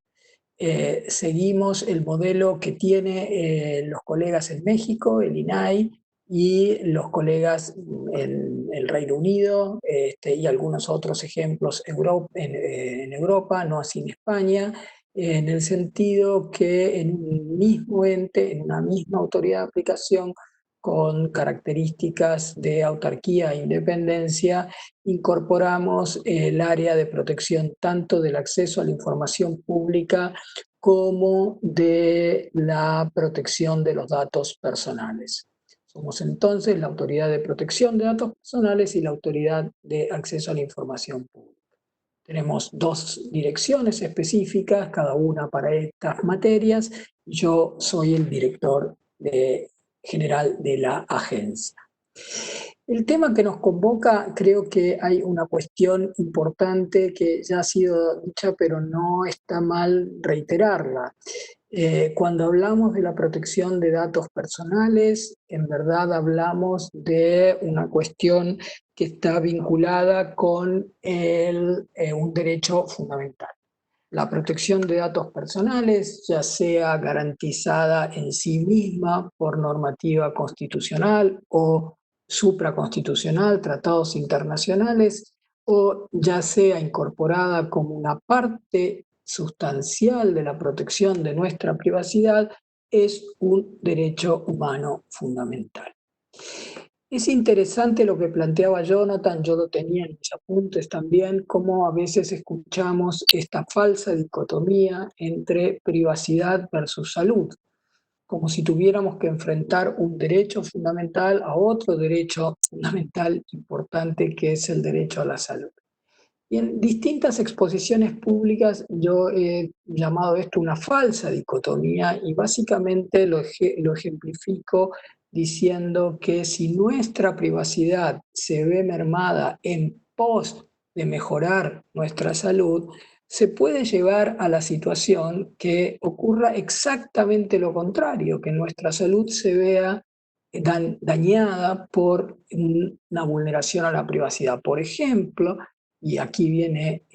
Seguimos el modelo que tienen los colegas en México, el INAI, y los colegas en el Reino Unido y algunos otros ejemplos en Europa, no así en España, en el sentido que en un mismo ente, en una misma autoridad de aplicación, con características de autarquía e independencia, incorporamos el área de protección tanto del acceso a la información pública como de la protección de los datos personales. Somos entonces la Autoridad de Protección de Datos Personales y la Autoridad de Acceso a la Información Pública. Tenemos dos direcciones específicas, cada una para estas materias. Yo soy el director general de la agencia. El tema que nos convoca, creo que hay una cuestión importante que ya ha sido dicha, pero no está mal reiterarla. Cuando hablamos de la protección de datos personales, en verdad hablamos de una cuestión que está vinculada con un derecho fundamental. La protección de datos personales, ya sea garantizada en sí misma por normativa constitucional o supraconstitucional, tratados internacionales, o ya sea incorporada como una parte sustancial de la protección de nuestra privacidad, es un derecho humano fundamental. Es interesante lo que planteaba Jonathan, yo lo tenía en mis apuntes también, cómo a veces escuchamos esta falsa dicotomía entre privacidad versus salud, como si tuviéramos que enfrentar un derecho fundamental a otro derecho fundamental importante que es el derecho a la salud. Y en distintas exposiciones públicas yo he llamado esto una falsa dicotomía y básicamente lo ejemplifico diciendo que si nuestra privacidad se ve mermada en pos de mejorar nuestra salud, se puede llevar a la situación que ocurra exactamente lo contrario, que nuestra salud se vea dañada por una vulneración a la privacidad. Por ejemplo, y aquí viene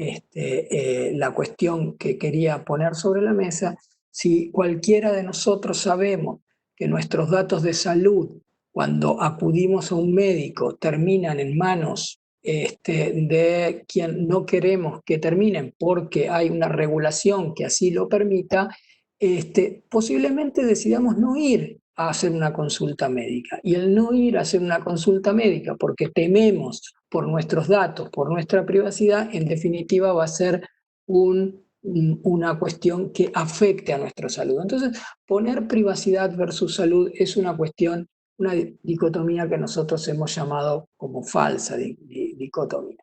la cuestión que quería poner sobre la mesa, si cualquiera de nosotros sabemos que nuestros datos de salud cuando acudimos a un médico terminan en manos de quien no queremos que terminen porque hay una regulación que así lo permita, posiblemente decidamos no ir a hacer una consulta médica. Y el no ir a hacer una consulta médica porque tememos por nuestros datos, por nuestra privacidad, en definitiva va a ser una cuestión que afecte a nuestra salud. Entonces, poner privacidad versus salud es una cuestión, una dicotomía que nosotros hemos llamado como falsa dicotomía.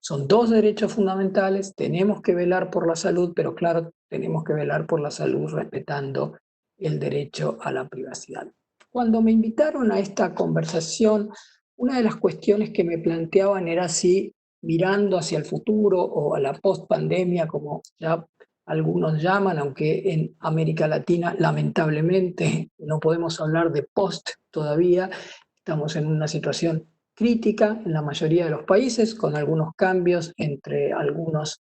Son dos derechos fundamentales, tenemos que velar por la salud, pero claro, tenemos que velar por la salud respetando el derecho a la privacidad. Cuando me invitaron a esta conversación, una de las cuestiones que me planteaban era si mirando hacia el futuro o a la post-pandemia, como ya algunos llaman, aunque en América Latina lamentablemente no podemos hablar de post todavía, estamos en una situación crítica en la mayoría de los países, con algunos cambios entre algunos,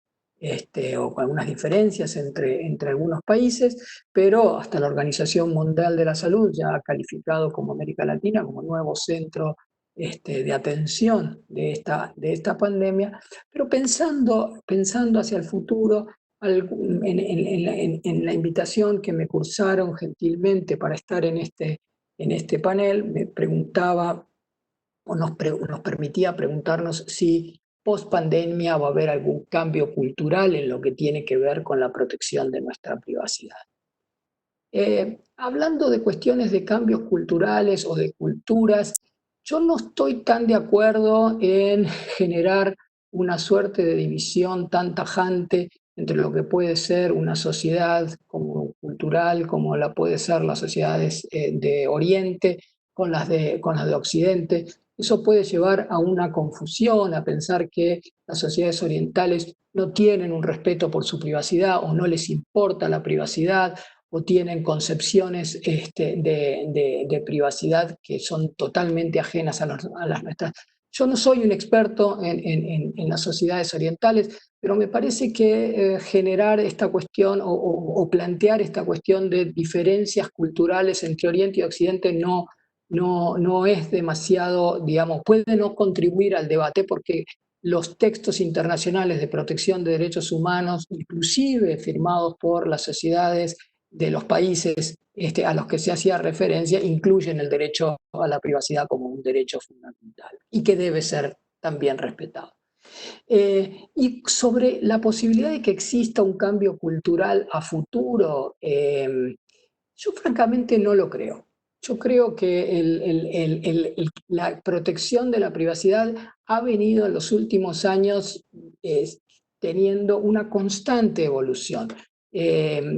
o con algunas diferencias entre algunos países, pero hasta la Organización Mundial de la Salud ya ha calificado como América Latina como nuevo centro de atención de esta pandemia, pero pensando hacia el futuro, en la invitación que me cursaron gentilmente para estar en este panel, me preguntaba o nos permitía preguntarnos si post pandemia va a haber algún cambio cultural en lo que tiene que ver con la protección de nuestra privacidad. Hablando de cuestiones de cambios culturales o de culturas, yo no estoy tan de acuerdo en generar una suerte de división tan tajante entre lo que puede ser una sociedad como cultural, como la puede ser las sociedades de Oriente, con las de Occidente. Eso puede llevar a una confusión, a pensar que las sociedades orientales no tienen un respeto por su privacidad o no les importa la privacidad, o tienen concepciones de privacidad que son totalmente ajenas a las nuestras. Yo no soy un experto en las sociedades orientales, pero me parece que generar esta cuestión o plantear esta cuestión de diferencias culturales entre Oriente y Occidente no es demasiado, digamos, puede no contribuir al debate porque los textos internacionales de protección de derechos humanos, inclusive firmados por las sociedades de los países a los que se hacía referencia, incluyen el derecho a la privacidad como un derecho fundamental y que debe ser también respetado. Y sobre la posibilidad de que exista un cambio cultural a futuro, yo francamente no lo creo. Yo creo que la protección de la privacidad ha venido en los últimos años teniendo una constante evolución.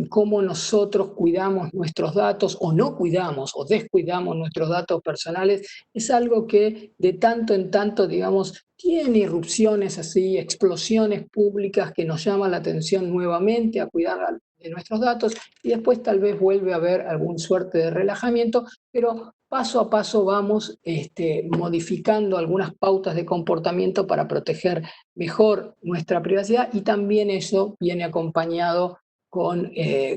Cómo nosotros cuidamos nuestros datos o no cuidamos o descuidamos nuestros datos personales es algo que de tanto en tanto, digamos, tiene irrupciones así, explosiones públicas que nos llaman la atención nuevamente a cuidar de nuestros datos y después tal vez vuelve a haber alguna suerte de relajamiento, pero paso a paso vamos modificando algunas pautas de comportamiento para proteger mejor nuestra privacidad y también eso viene acompañado con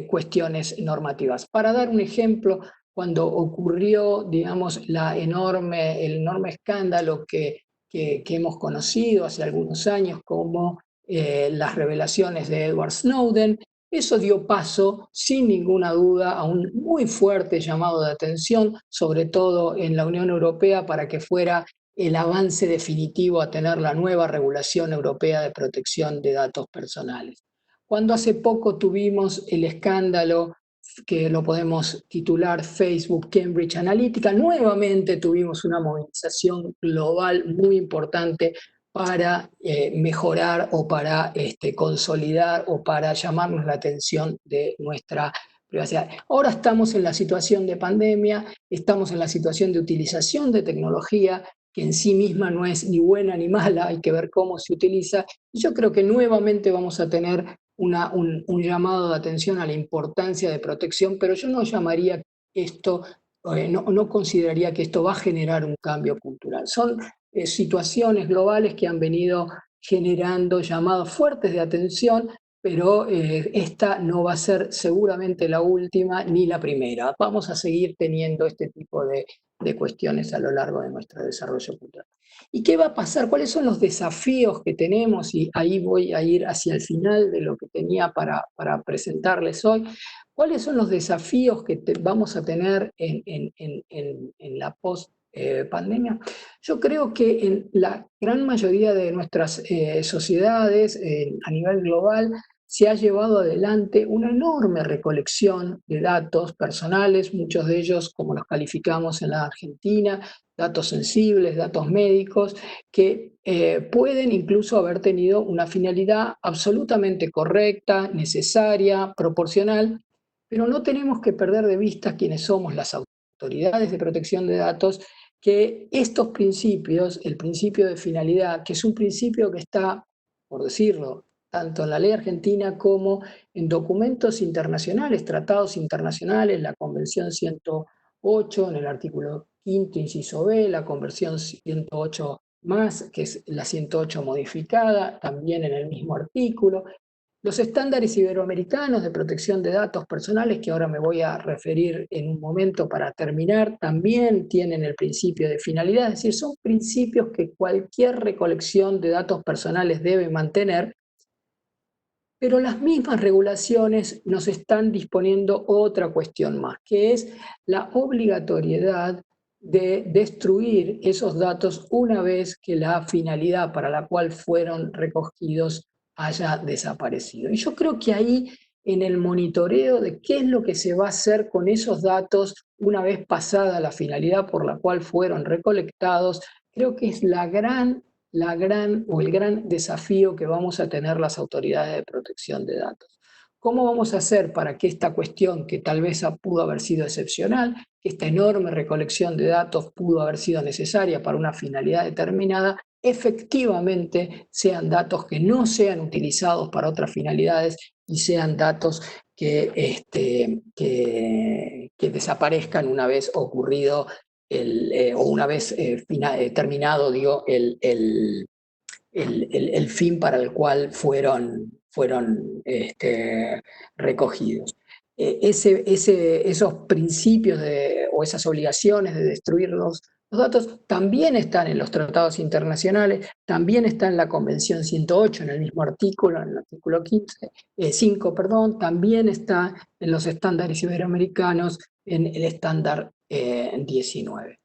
cuestiones normativas. Para dar un ejemplo, cuando ocurrió, digamos, el enorme escándalo que hemos conocido hace algunos años como las revelaciones de Edward Snowden, eso dio paso, sin ninguna duda, a un muy fuerte llamado de atención, sobre todo en la Unión Europea, para que fuera el avance definitivo a tener la nueva regulación europea de protección de datos personales. Cuando hace poco tuvimos el escándalo que lo podemos titular Facebook Cambridge Analytica, nuevamente tuvimos una movilización global muy importante para mejorar o para consolidar o para llamarnos la atención de nuestra privacidad. Ahora estamos en la situación de pandemia, estamos en la situación de utilización de tecnología que en sí misma no es ni buena ni mala, hay que ver cómo se utiliza. Y yo creo que nuevamente vamos a tener un llamado de atención a la importancia de protección, pero yo no llamaría esto, no consideraría que esto va a generar un cambio cultural. Son situaciones globales que han venido generando llamados fuertes de atención, pero esta no va a ser seguramente la última ni la primera. Vamos a seguir teniendo este tipo de de cuestiones a lo largo de nuestro desarrollo cultural. ¿Y qué va a pasar? ¿Cuáles son los desafíos que tenemos? Y ahí voy a ir hacia el final de lo que tenía para presentarles hoy. ¿Cuáles son los desafíos que vamos a tener en la post-pandemia? Yo creo que en la gran mayoría de nuestras sociedades a nivel global se ha llevado adelante una enorme recolección de datos personales, muchos de ellos, como los calificamos en la Argentina, datos sensibles, datos médicos, que pueden incluso haber tenido una finalidad absolutamente correcta, necesaria, proporcional, pero no tenemos que perder de vista quiénes somos las autoridades de protección de datos, que estos principios, el principio de finalidad, que es un principio que está, por decirlo, tanto en la ley argentina como en documentos internacionales, tratados internacionales, la Convención 108 en el artículo 5º, inciso B, la Convención 108 más, que es la 108 modificada, también en el mismo artículo. Los estándares iberoamericanos de protección de datos personales, que ahora me voy a referir en un momento para terminar, también tienen el principio de finalidad, es decir, son principios que cualquier recolección de datos personales debe mantener, pero las mismas regulaciones nos están disponiendo otra cuestión más, que es la obligatoriedad de destruir esos datos una vez que la finalidad para la cual fueron recogidos haya desaparecido. Y yo creo que ahí, en el monitoreo de qué es lo que se va a hacer con esos datos una vez pasada la finalidad por la cual fueron recolectados, creo que es el gran desafío que vamos a tener las autoridades de protección de datos. ¿Cómo vamos a hacer para que esta cuestión, que tal vez pudo haber sido excepcional, que esta enorme recolección de datos pudo haber sido necesaria para una finalidad determinada, efectivamente sean datos que no sean utilizados para otras finalidades y sean datos que desaparezcan una vez ocurrido o una vez terminado, digo, el fin para el cual fueron recogidos. Esos principios o esas obligaciones de destruir los datos también están en los tratados internacionales, también está en la Convención 108, en el mismo artículo, en el artículo 5, también está en los estándares iberoamericanos, en el estándar 19.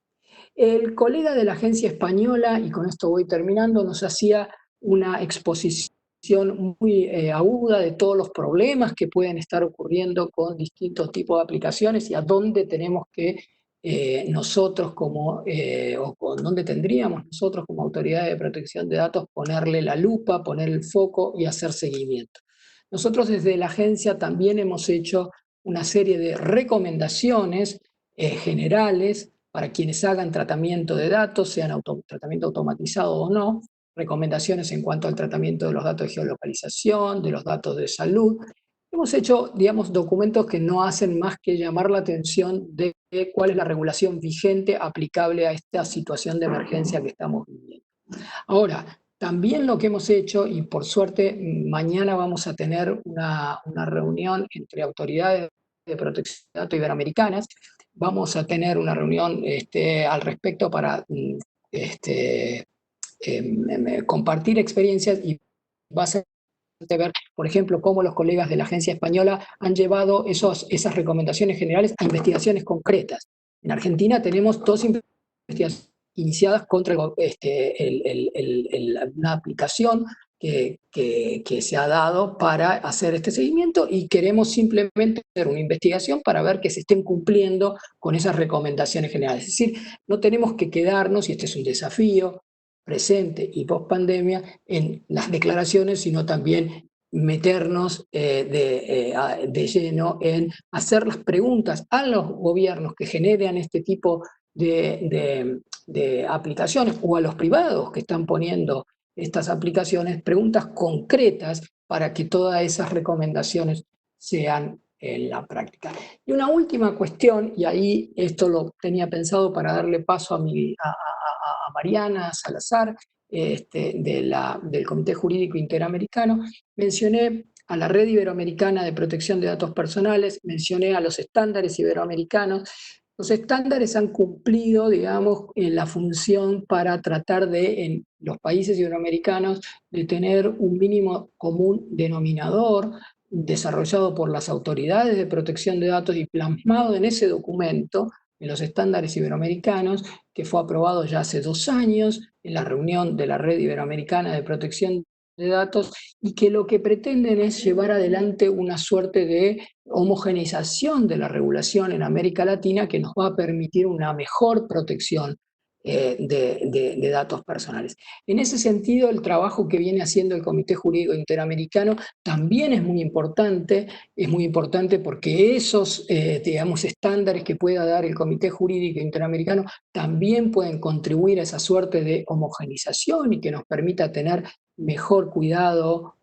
El colega de la agencia española, y con esto voy terminando, nos hacía una exposición muy aguda de todos los problemas que pueden estar ocurriendo con distintos tipos de aplicaciones y a dónde tenemos que nosotros o dónde tendríamos nosotros como autoridad de protección de datos ponerle la lupa, poner el foco y hacer seguimiento. Nosotros desde la agencia también hemos hecho una serie de recomendaciones generales para quienes hagan tratamiento de datos, sean tratamiento automatizado o no, recomendaciones en cuanto al tratamiento de los datos de geolocalización, de los datos de salud. Hemos hecho, digamos, documentos que no hacen más que llamar la atención de cuál es la regulación vigente aplicable a esta situación de emergencia que estamos viviendo. Ahora, también lo que hemos hecho, y por suerte mañana vamos a tener una reunión entre autoridades de protección de datos iberoamericanas, vamos a tener una reunión al respecto para compartir experiencias y va a ser ver, por ejemplo, cómo los colegas de la agencia española han llevado esas recomendaciones generales a investigaciones concretas. En Argentina tenemos dos investigaciones iniciadas contra una aplicación que se ha dado para hacer este seguimiento y queremos simplemente hacer una investigación para ver que se estén cumpliendo con esas recomendaciones generales. Es decir, no tenemos que quedarnos, y este es un desafío presente y post pandemia, en las declaraciones, sino también meternos de lleno en hacer las preguntas a los gobiernos que generan este tipo de aplicaciones o a los privados que están poniendo estas aplicaciones, preguntas concretas para que todas esas recomendaciones sean en la práctica. Y una última cuestión, y ahí esto lo tenía pensado para darle paso a Mariana Salazar, del Comité Jurídico Interamericano, mencioné a la Red Iberoamericana de Protección de Datos Personales, mencioné a los estándares iberoamericanos, Los estándares han cumplido, digamos, la función para tratar de, en los países iberoamericanos, de tener un mínimo común denominador desarrollado por las autoridades de protección de datos y plasmado en ese documento, en los estándares iberoamericanos, que fue aprobado ya hace 2 años en la reunión de la Red Iberoamericana de Protección de Datos, y que lo que pretenden es llevar adelante una suerte de homogeneización de la regulación en América Latina que nos va a permitir una mejor protección de datos personales. En ese sentido, el trabajo que viene haciendo el Comité Jurídico Interamericano también es muy importante porque esos, digamos, estándares que pueda dar el Comité Jurídico Interamericano también pueden contribuir a esa suerte de homogeneización y que nos permita tener mejor cuidado,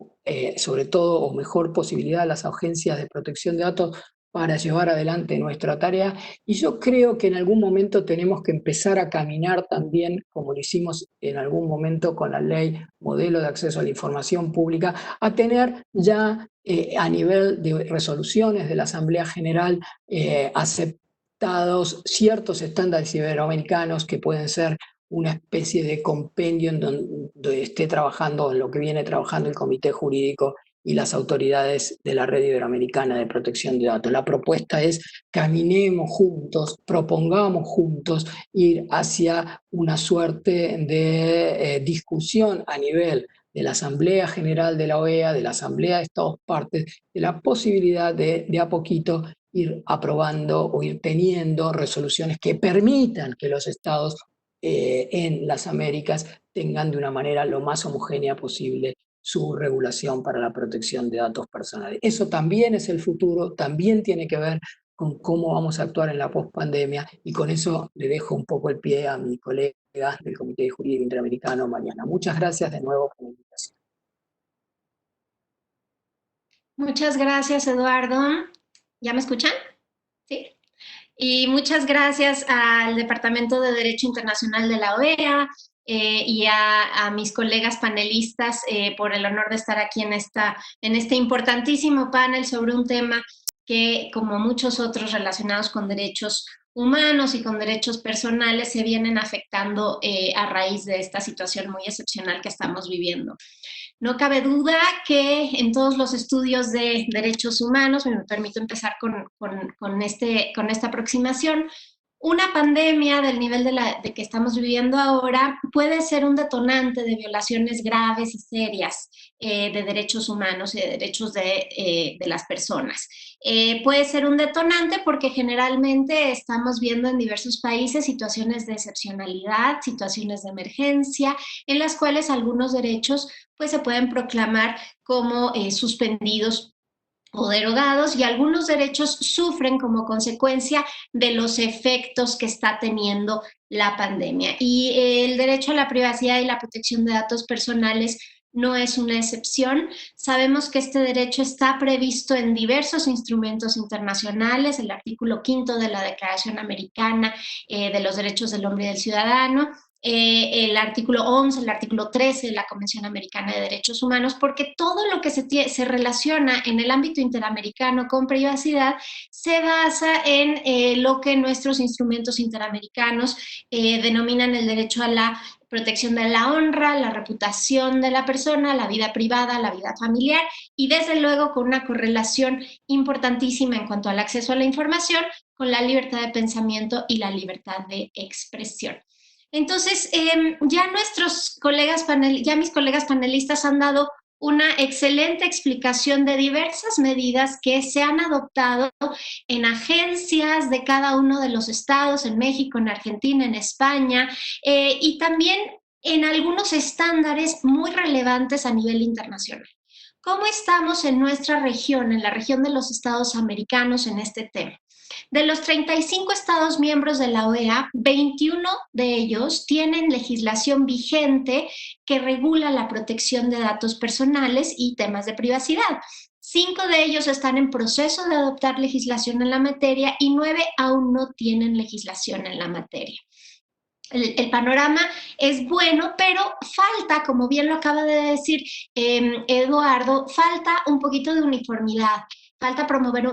sobre todo, o mejor posibilidad a las agencias de protección de datos para llevar adelante nuestra tarea. Y yo creo que en algún momento tenemos que empezar a caminar también, como lo hicimos en algún momento con la ley modelo de acceso a la información pública, a tener ya a nivel de resoluciones de la Asamblea General aceptados ciertos estándares iberoamericanos que pueden ser una especie de compendio en donde esté trabajando, en lo que viene trabajando el Comité Jurídico y las autoridades de la Red Iberoamericana de Protección de Datos. La propuesta es caminemos juntos, propongamos juntos ir hacia una suerte de discusión a nivel de la Asamblea General de la OEA, de la Asamblea de Estados Partes, de la posibilidad de a poquito ir aprobando o ir teniendo resoluciones que permitan que los estados en las Américas tengan de una manera lo más homogénea posible su regulación para la protección de datos personales. Eso también es el futuro, también tiene que ver con cómo vamos a actuar en la pospandemia, y con eso le dejo un poco el pie a mi colega del Comité Jurídico Interamericano, Mariana. Muchas gracias de nuevo por la invitación. Muchas gracias, Eduardo. ¿Ya me escuchan? Sí. Y muchas gracias al Departamento de Derecho Internacional de la OEA y a mis colegas panelistas por el honor de estar aquí en este importantísimo panel sobre un tema que, como muchos otros relacionados con derechos humanos y con derechos personales, se vienen afectando a raíz de esta situación muy excepcional que estamos viviendo. No cabe duda que en todos los estudios de derechos humanos, me permito empezar con esta aproximación, una pandemia del nivel de que estamos viviendo ahora puede ser un detonante de violaciones graves y serias de derechos humanos y de derechos de las personas. Puede ser un detonante porque generalmente estamos viendo en diversos países situaciones de excepcionalidad, situaciones de emergencia, en las cuales algunos derechos pues, se pueden proclamar como suspendidos o derogados, y algunos derechos sufren como consecuencia de los efectos que está teniendo la pandemia. Y el derecho a la privacidad y la protección de datos personales no es una excepción. Sabemos que este derecho está previsto en diversos instrumentos internacionales, el artículo 5 de la Declaración Americana de los Derechos del Hombre y del Ciudadano, el artículo 11, el artículo 13 de la Convención Americana de Derechos Humanos, porque todo lo que se relaciona en el ámbito interamericano con privacidad se basa en lo que nuestros instrumentos interamericanos denominan el derecho a la protección de la honra, la reputación de la persona, la vida privada, la vida familiar, y desde luego con una correlación importantísima en cuanto al acceso a la información con la libertad de pensamiento y la libertad de expresión. Entonces, ya mis colegas panelistas han dado una excelente explicación de diversas medidas que se han adoptado en agencias de cada uno de los estados, en México, en Argentina, en España, y también en algunos estándares muy relevantes a nivel internacional. ¿Cómo estamos en nuestra región, en la región de los estados americanos, en este tema? De los 35 estados miembros de la OEA, 21 de ellos tienen legislación vigente que regula la protección de datos personales y temas de privacidad. 5 de ellos están en proceso de adoptar legislación en la materia y 9 aún no tienen legislación en la materia. El panorama es bueno, pero falta, como bien lo acaba de decir Eduardo, falta un poquito de uniformidad. Falta promover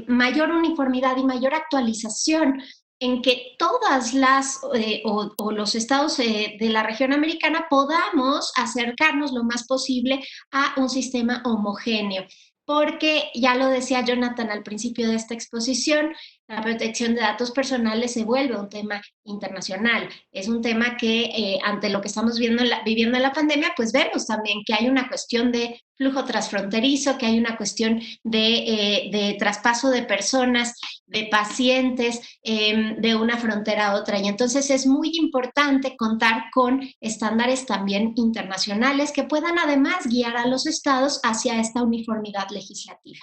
mayor uniformidad y mayor actualización en que todas las o los estados de la región americana podamos acercarnos lo más posible a un sistema homogéneo. Porque ya lo decía Jonathan al principio de esta exposición, la protección de datos personales se vuelve un tema internacional. Es un tema que ante lo que estamos viviendo en la pandemia, pues vemos también que hay una cuestión de flujo transfronterizo, que hay una cuestión de traspaso de personas, de pacientes, de una frontera a otra. Y entonces es muy importante contar con estándares también internacionales que puedan además guiar a los estados hacia esta uniformidad legislativa.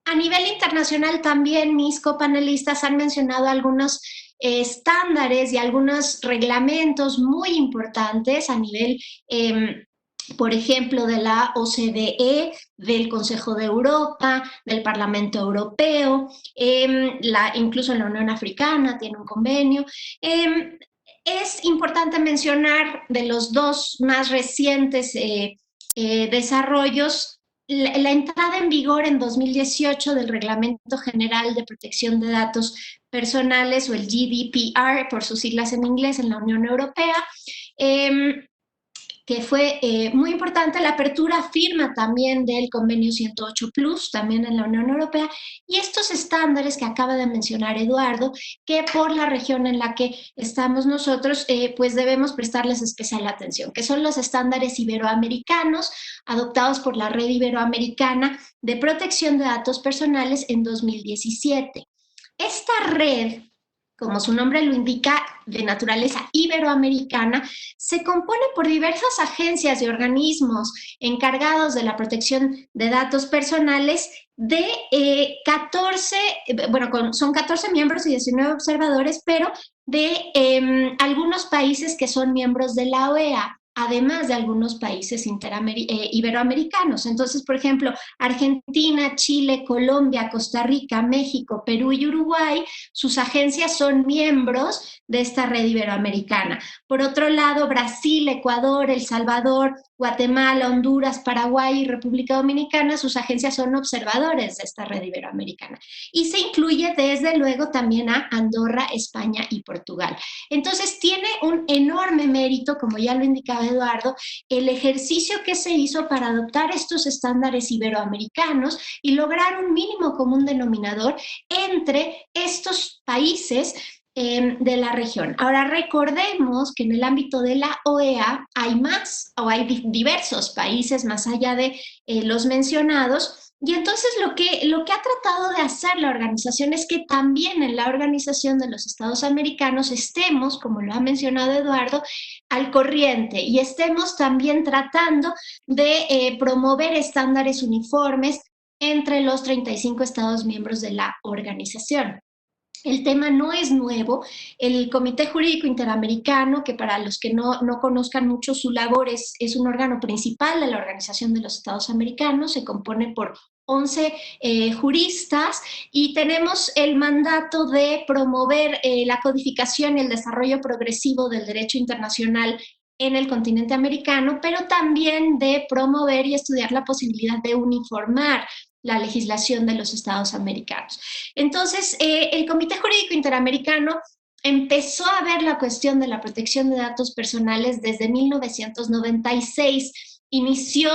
A nivel internacional también mis copanelistas han mencionado algunos estándares y algunos reglamentos muy importantes a nivel, por ejemplo, de la OCDE, del Consejo de Europa, del Parlamento Europeo, incluso la Unión Africana tiene un convenio. Es importante mencionar de los dos más recientes desarrollos, la entrada en vigor en 2018 del Reglamento General de Protección de Datos Personales, o el GDPR por sus siglas en inglés, en la Unión Europea, que fue muy importante. La apertura firma también del Convenio 108 Plus, también en la Unión Europea, y estos estándares que acaba de mencionar Eduardo, que por la región en la que estamos nosotros, pues debemos prestarles especial atención, que son los estándares iberoamericanos, adoptados por la Red Iberoamericana de Protección de Datos Personales en 2017. Esta red, como su nombre lo indica, de naturaleza iberoamericana, se compone por diversas agencias y organismos encargados de la protección de datos personales de 14, son 14 miembros y 19 observadores, pero de algunos países que son miembros de la OEA, además de algunos países iberoamericanos. Entonces, por ejemplo, Argentina, Chile, Colombia, Costa Rica, México, Perú y Uruguay, sus agencias son miembros de esta red iberoamericana. Por otro lado, Brasil, Ecuador, El Salvador, Guatemala, Honduras, Paraguay y República Dominicana, sus agencias son observadores de esta red iberoamericana. Y se incluye desde luego también a Andorra, España y Portugal. Entonces tiene un enorme mérito, como ya lo indicaba Eduardo, el ejercicio que se hizo para adoptar estos estándares iberoamericanos y lograr un mínimo común denominador entre estos países de la región. Ahora recordemos que en el ámbito de la OEA hay diversos países más allá de los mencionados, y entonces lo que ha tratado de hacer la organización es que también en la Organización de los Estados Americanos estemos, como lo ha mencionado Eduardo, al corriente, y estemos también tratando de promover estándares uniformes entre los 35 estados miembros de la organización. El tema no es nuevo. El Comité Jurídico Interamericano, que para los que no conozcan mucho su labor, es un órgano principal de la Organización de los Estados Americanos, se compone por 11 juristas, y tenemos el mandato de promover la codificación y el desarrollo progresivo del derecho internacional en el continente americano, pero también de promover y estudiar la posibilidad de uniformar la legislación de los estados americanos. Entonces, el Comité Jurídico Interamericano empezó a ver la cuestión de la protección de datos personales desde 1996. Inició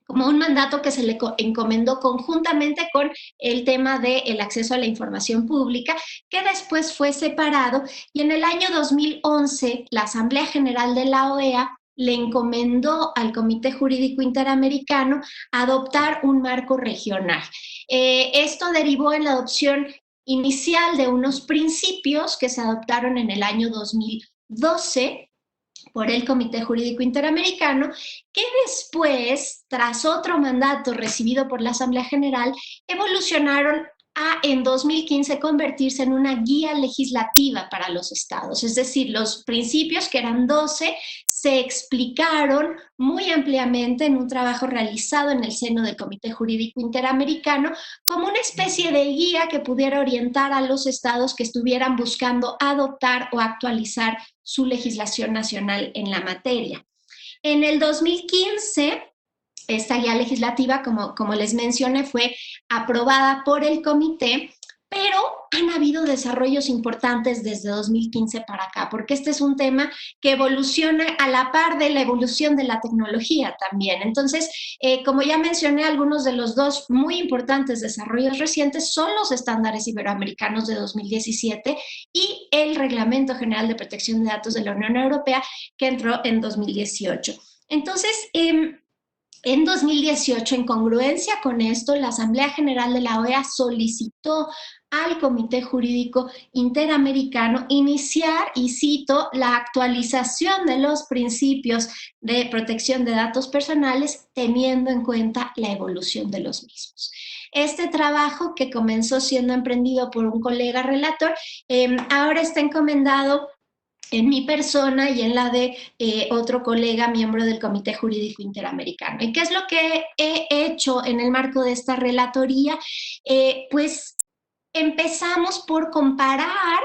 como un mandato que se le encomendó conjuntamente con el tema del acceso a la información pública, que después fue separado, y en el año 2011 la Asamblea General de la OEA le encomendó al Comité Jurídico Interamericano adoptar un marco regional. Esto derivó en la adopción inicial de unos principios que se adoptaron en el año 2012 por el Comité Jurídico Interamericano, que después, tras otro mandato recibido por la Asamblea General, evolucionaron a en 2015 convertirse en una guía legislativa para los estados. Es decir, los principios, que eran 12, se explicaron muy ampliamente en un trabajo realizado en el seno del Comité Jurídico Interamericano como una especie de guía que pudiera orientar a los estados que estuvieran buscando adoptar o actualizar su legislación nacional en la materia. En el 2015, esta guía legislativa, como les mencioné, fue aprobada por el comité, pero han habido desarrollos importantes desde 2015 para acá, porque este es un tema que evoluciona a la par de la evolución de la tecnología también. Entonces, como ya mencioné, algunos de los dos muy importantes desarrollos recientes son los estándares iberoamericanos de 2017 y el Reglamento General de Protección de Datos de la Unión Europea, que entró en 2018. Entonces, en 2018, en congruencia con esto, la Asamblea General de la OEA solicitó al Comité Jurídico Interamericano iniciar, y cito, la actualización de los principios de protección de datos personales teniendo en cuenta la evolución de los mismos. Este trabajo, que comenzó siendo emprendido por un colega relator, ahora está encomendado en mi persona y en la de otro colega miembro del Comité Jurídico Interamericano. ¿Y qué es lo que he hecho en el marco de esta relatoría? Pues empezamos por comparar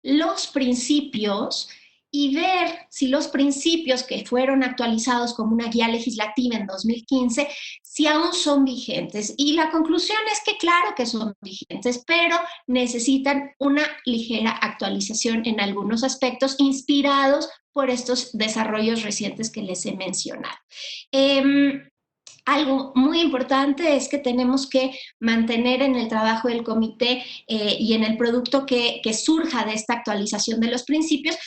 los principios y ver si los principios que fueron actualizados como una guía legislativa en 2015, si aún son vigentes. Y la conclusión es que claro que son vigentes, pero necesitan una ligera actualización en algunos aspectos inspirados por estos desarrollos recientes que les he mencionado. Algo muy importante es que tenemos que mantener en el trabajo del comité y en el producto que surja de esta actualización de los principios,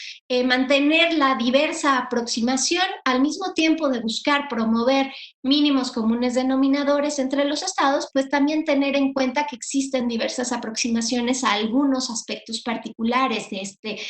mantener la diversa aproximación al mismo tiempo de buscar promover mínimos comunes denominadores entre los estados, pues también tener en cuenta que existen diversas aproximaciones a algunos aspectos particulares de este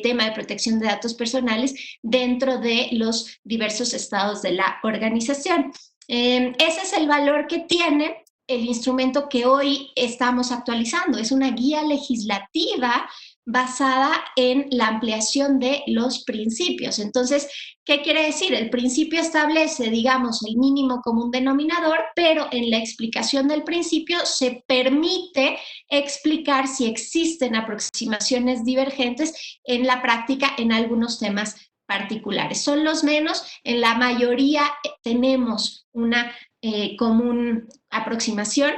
tema de protección de datos personales dentro de los diversos estados de la organización. Ese es el valor que tiene el instrumento que hoy estamos actualizando. Es una guía legislativa basada en la ampliación de los principios. Entonces, ¿qué quiere decir? El principio establece, digamos, el mínimo común denominador, pero en la explicación del principio se permite explicar si existen aproximaciones divergentes en la práctica en algunos temas particulares. Son los menos, en la mayoría tenemos una común aproximación,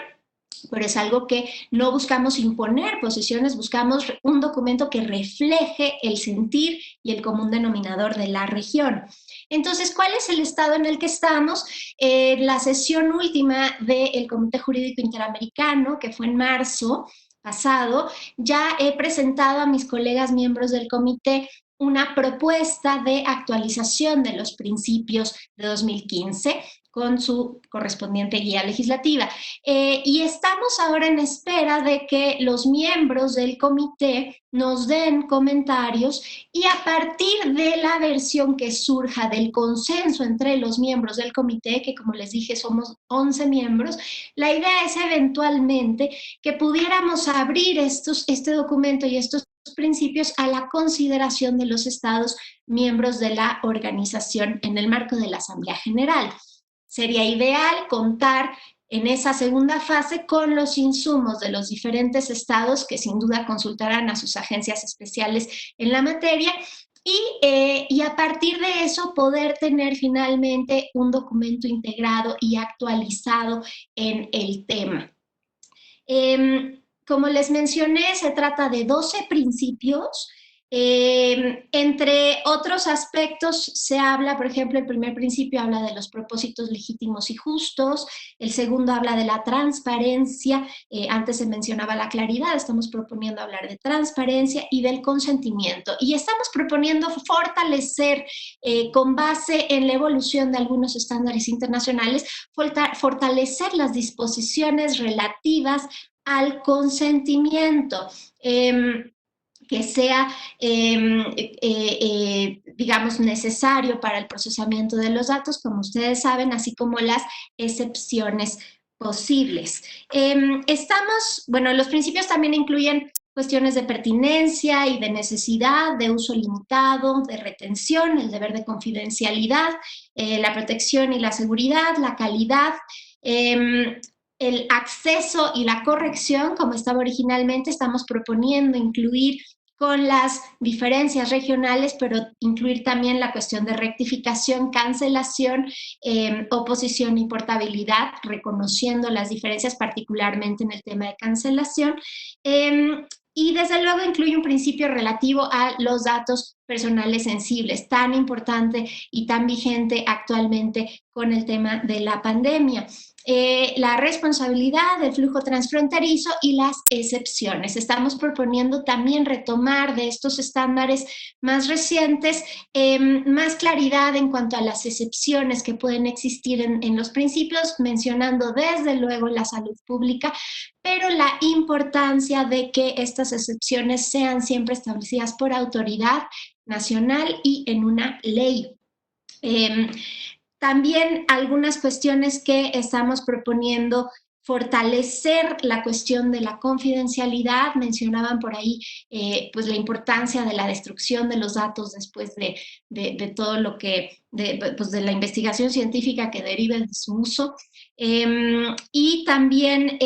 pero es algo que no buscamos imponer posiciones, buscamos un documento que refleje el sentir y el común denominador de la región. Entonces, ¿cuál es el estado en el que estamos? La sesión última del Comité Jurídico Interamericano, que fue en marzo pasado, ya he presentado a mis colegas miembros del comité una propuesta de actualización de los principios de 2015 con su correspondiente guía legislativa. Y estamos ahora en espera de que los miembros del comité nos den comentarios y a partir de la versión que surja del consenso entre los miembros del comité, que como les dije somos 11 miembros, la idea es eventualmente que pudiéramos abrir este documento y estos principios a la consideración de los estados miembros de la organización en el marco de la Asamblea General. Sería ideal contar en esa segunda fase con los insumos de los diferentes estados que sin duda consultarán a sus agencias especiales en la materia y a partir de eso poder tener finalmente un documento integrado y actualizado en el tema. Como les mencioné, se trata de 12 principios. Entre otros aspectos se habla, por ejemplo, el primer principio habla de los propósitos legítimos y justos, el segundo habla de la transparencia, antes se mencionaba la claridad, estamos proponiendo hablar de transparencia y del consentimiento, y estamos proponiendo fortalecer, con base en la evolución de algunos estándares internacionales, fortalecer las disposiciones relativas al consentimiento, que sea, digamos, necesario para el procesamiento de los datos, como ustedes saben, así como las excepciones posibles. Bueno, los principios también incluyen cuestiones de pertinencia y de necesidad, de uso limitado, de retención, el deber de confidencialidad, la protección y la seguridad, la calidad, el acceso y la corrección, como estaba originalmente. Estamos proponiendo incluir con las diferencias regionales, pero incluir también la cuestión de rectificación, cancelación, oposición y portabilidad, reconociendo las diferencias particularmente en el tema de cancelación. Y desde luego incluye un principio relativo a los datos personales sensibles, tan importante y tan vigente actualmente con el tema de la pandemia. La responsabilidad del flujo transfronterizo y las excepciones. Estamos proponiendo también retomar de estos estándares más recientes más claridad en cuanto a las excepciones que pueden existir en los principios, mencionando desde luego la salud pública, pero la importancia de que estas excepciones sean siempre establecidas por autoridad nacional y en una ley. También algunas cuestiones que estamos proponiendo: fortalecer la cuestión de la confidencialidad. Mencionaban por ahí pues la importancia de la destrucción de los datos después de todo lo que, pues de la investigación científica que derive de su uso. Y también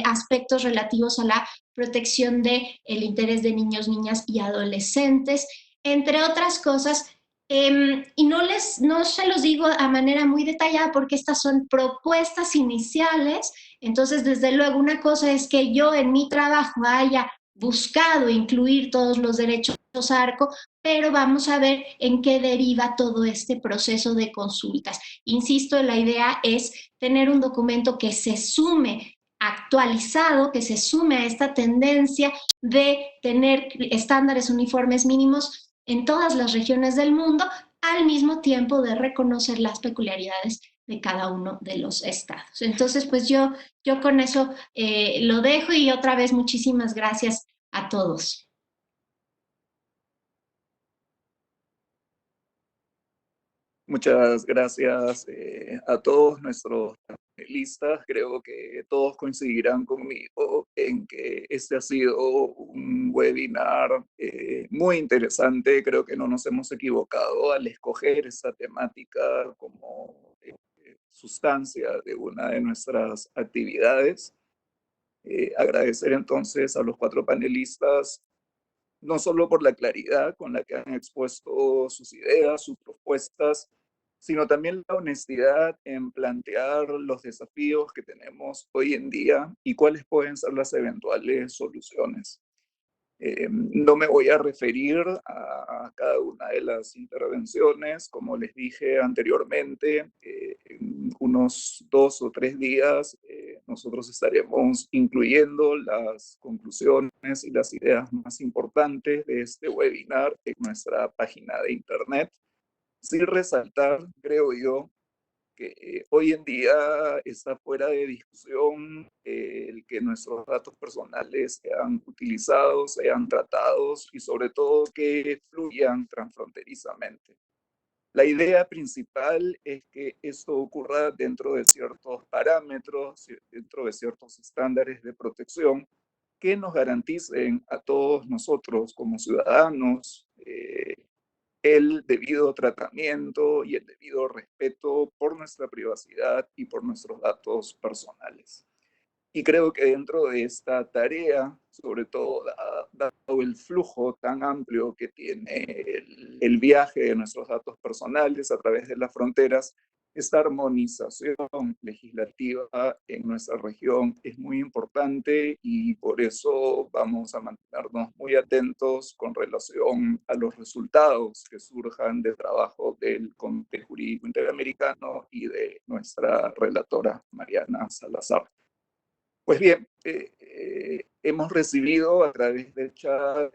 aspectos relativos a la protección del interés de niños, niñas y adolescentes, entre otras cosas. Y no se los digo a manera muy detallada porque estas son propuestas iniciales. Entonces, desde luego, una cosa es que yo en mi trabajo haya buscado incluir todos los derechos ARCO, pero vamos a ver en qué deriva todo este proceso de consultas. Insisto, la idea es tener un documento que se sume actualizado, que se sume a esta tendencia de tener estándares uniformes mínimos en todas las regiones del mundo, al mismo tiempo de reconocer las peculiaridades de cada uno de los estados. Entonces, pues yo con eso lo dejo, y otra vez muchísimas gracias a todos. Muchas gracias a todos nuestros panelistas. Creo que todos coincidirán conmigo en que este ha sido un webinar muy interesante. Creo que no nos hemos equivocado al escoger esta temática como sustancia de una de nuestras actividades. Agradecer entonces a los 4 panelistas, no solo por la claridad con la que han expuesto sus ideas, sus propuestas, sino también la honestidad en plantear los desafíos que tenemos hoy en día y cuáles pueden ser las eventuales soluciones. No me voy a referir a cada una de las intervenciones. Como les dije anteriormente, en unos 2 o 3 días nosotros estaremos incluyendo las conclusiones y las ideas más importantes de este webinar en nuestra página de internet. Sin resaltar, creo yo, que hoy en día está fuera de discusión el que nuestros datos personales sean utilizados, sean tratados y sobre todo que fluyan transfronterizamente. La idea principal es que esto ocurra dentro de ciertos parámetros, dentro de ciertos estándares de protección que nos garanticen a todos nosotros como ciudadanos el debido tratamiento y el debido respeto por nuestra privacidad y por nuestros datos personales. Y creo que dentro de esta tarea, sobre todo dado el flujo tan amplio que tiene el viaje de nuestros datos personales a través de las fronteras, esta armonización legislativa en nuestra región es muy importante, y por eso vamos a mantenernos muy atentos con relación a los resultados que surjan del trabajo del Comité Jurídico Interamericano y de nuestra relatora Mariana Salazar. Pues bien, hemos recibido a través del chat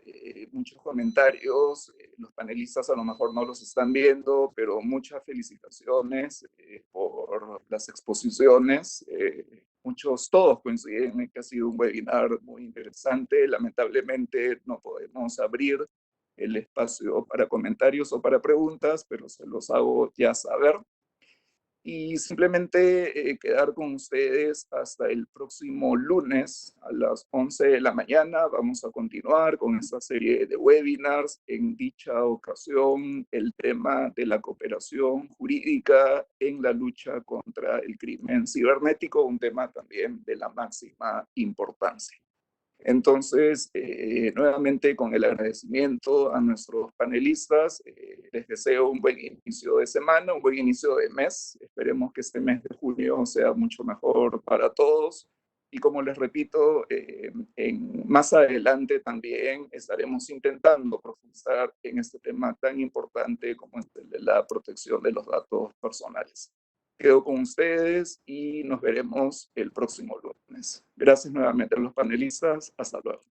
muchos comentarios. Los panelistas a lo mejor no los están viendo, pero muchas felicitaciones por las exposiciones. Todos coinciden en que ha sido un webinar muy interesante. Lamentablemente no podemos abrir el espacio para comentarios o para preguntas, pero se los hago ya saber. Y simplemente quedar con ustedes hasta el próximo lunes a las 11 de la mañana. Vamos a continuar con esta serie de webinars. En dicha ocasión, el tema de la cooperación jurídica en la lucha contra el crimen cibernético, un tema también de la máxima importancia. Entonces, nuevamente con el agradecimiento a nuestros panelistas, les deseo un buen inicio de semana, un buen inicio de mes. Esperemos que este mes de junio sea mucho mejor para todos. Y como les repito, más adelante también estaremos intentando profundizar en este tema tan importante como es el de la protección de los datos personales. Quedo con ustedes y nos veremos el próximo lunes. Gracias nuevamente a los panelistas. Hasta luego.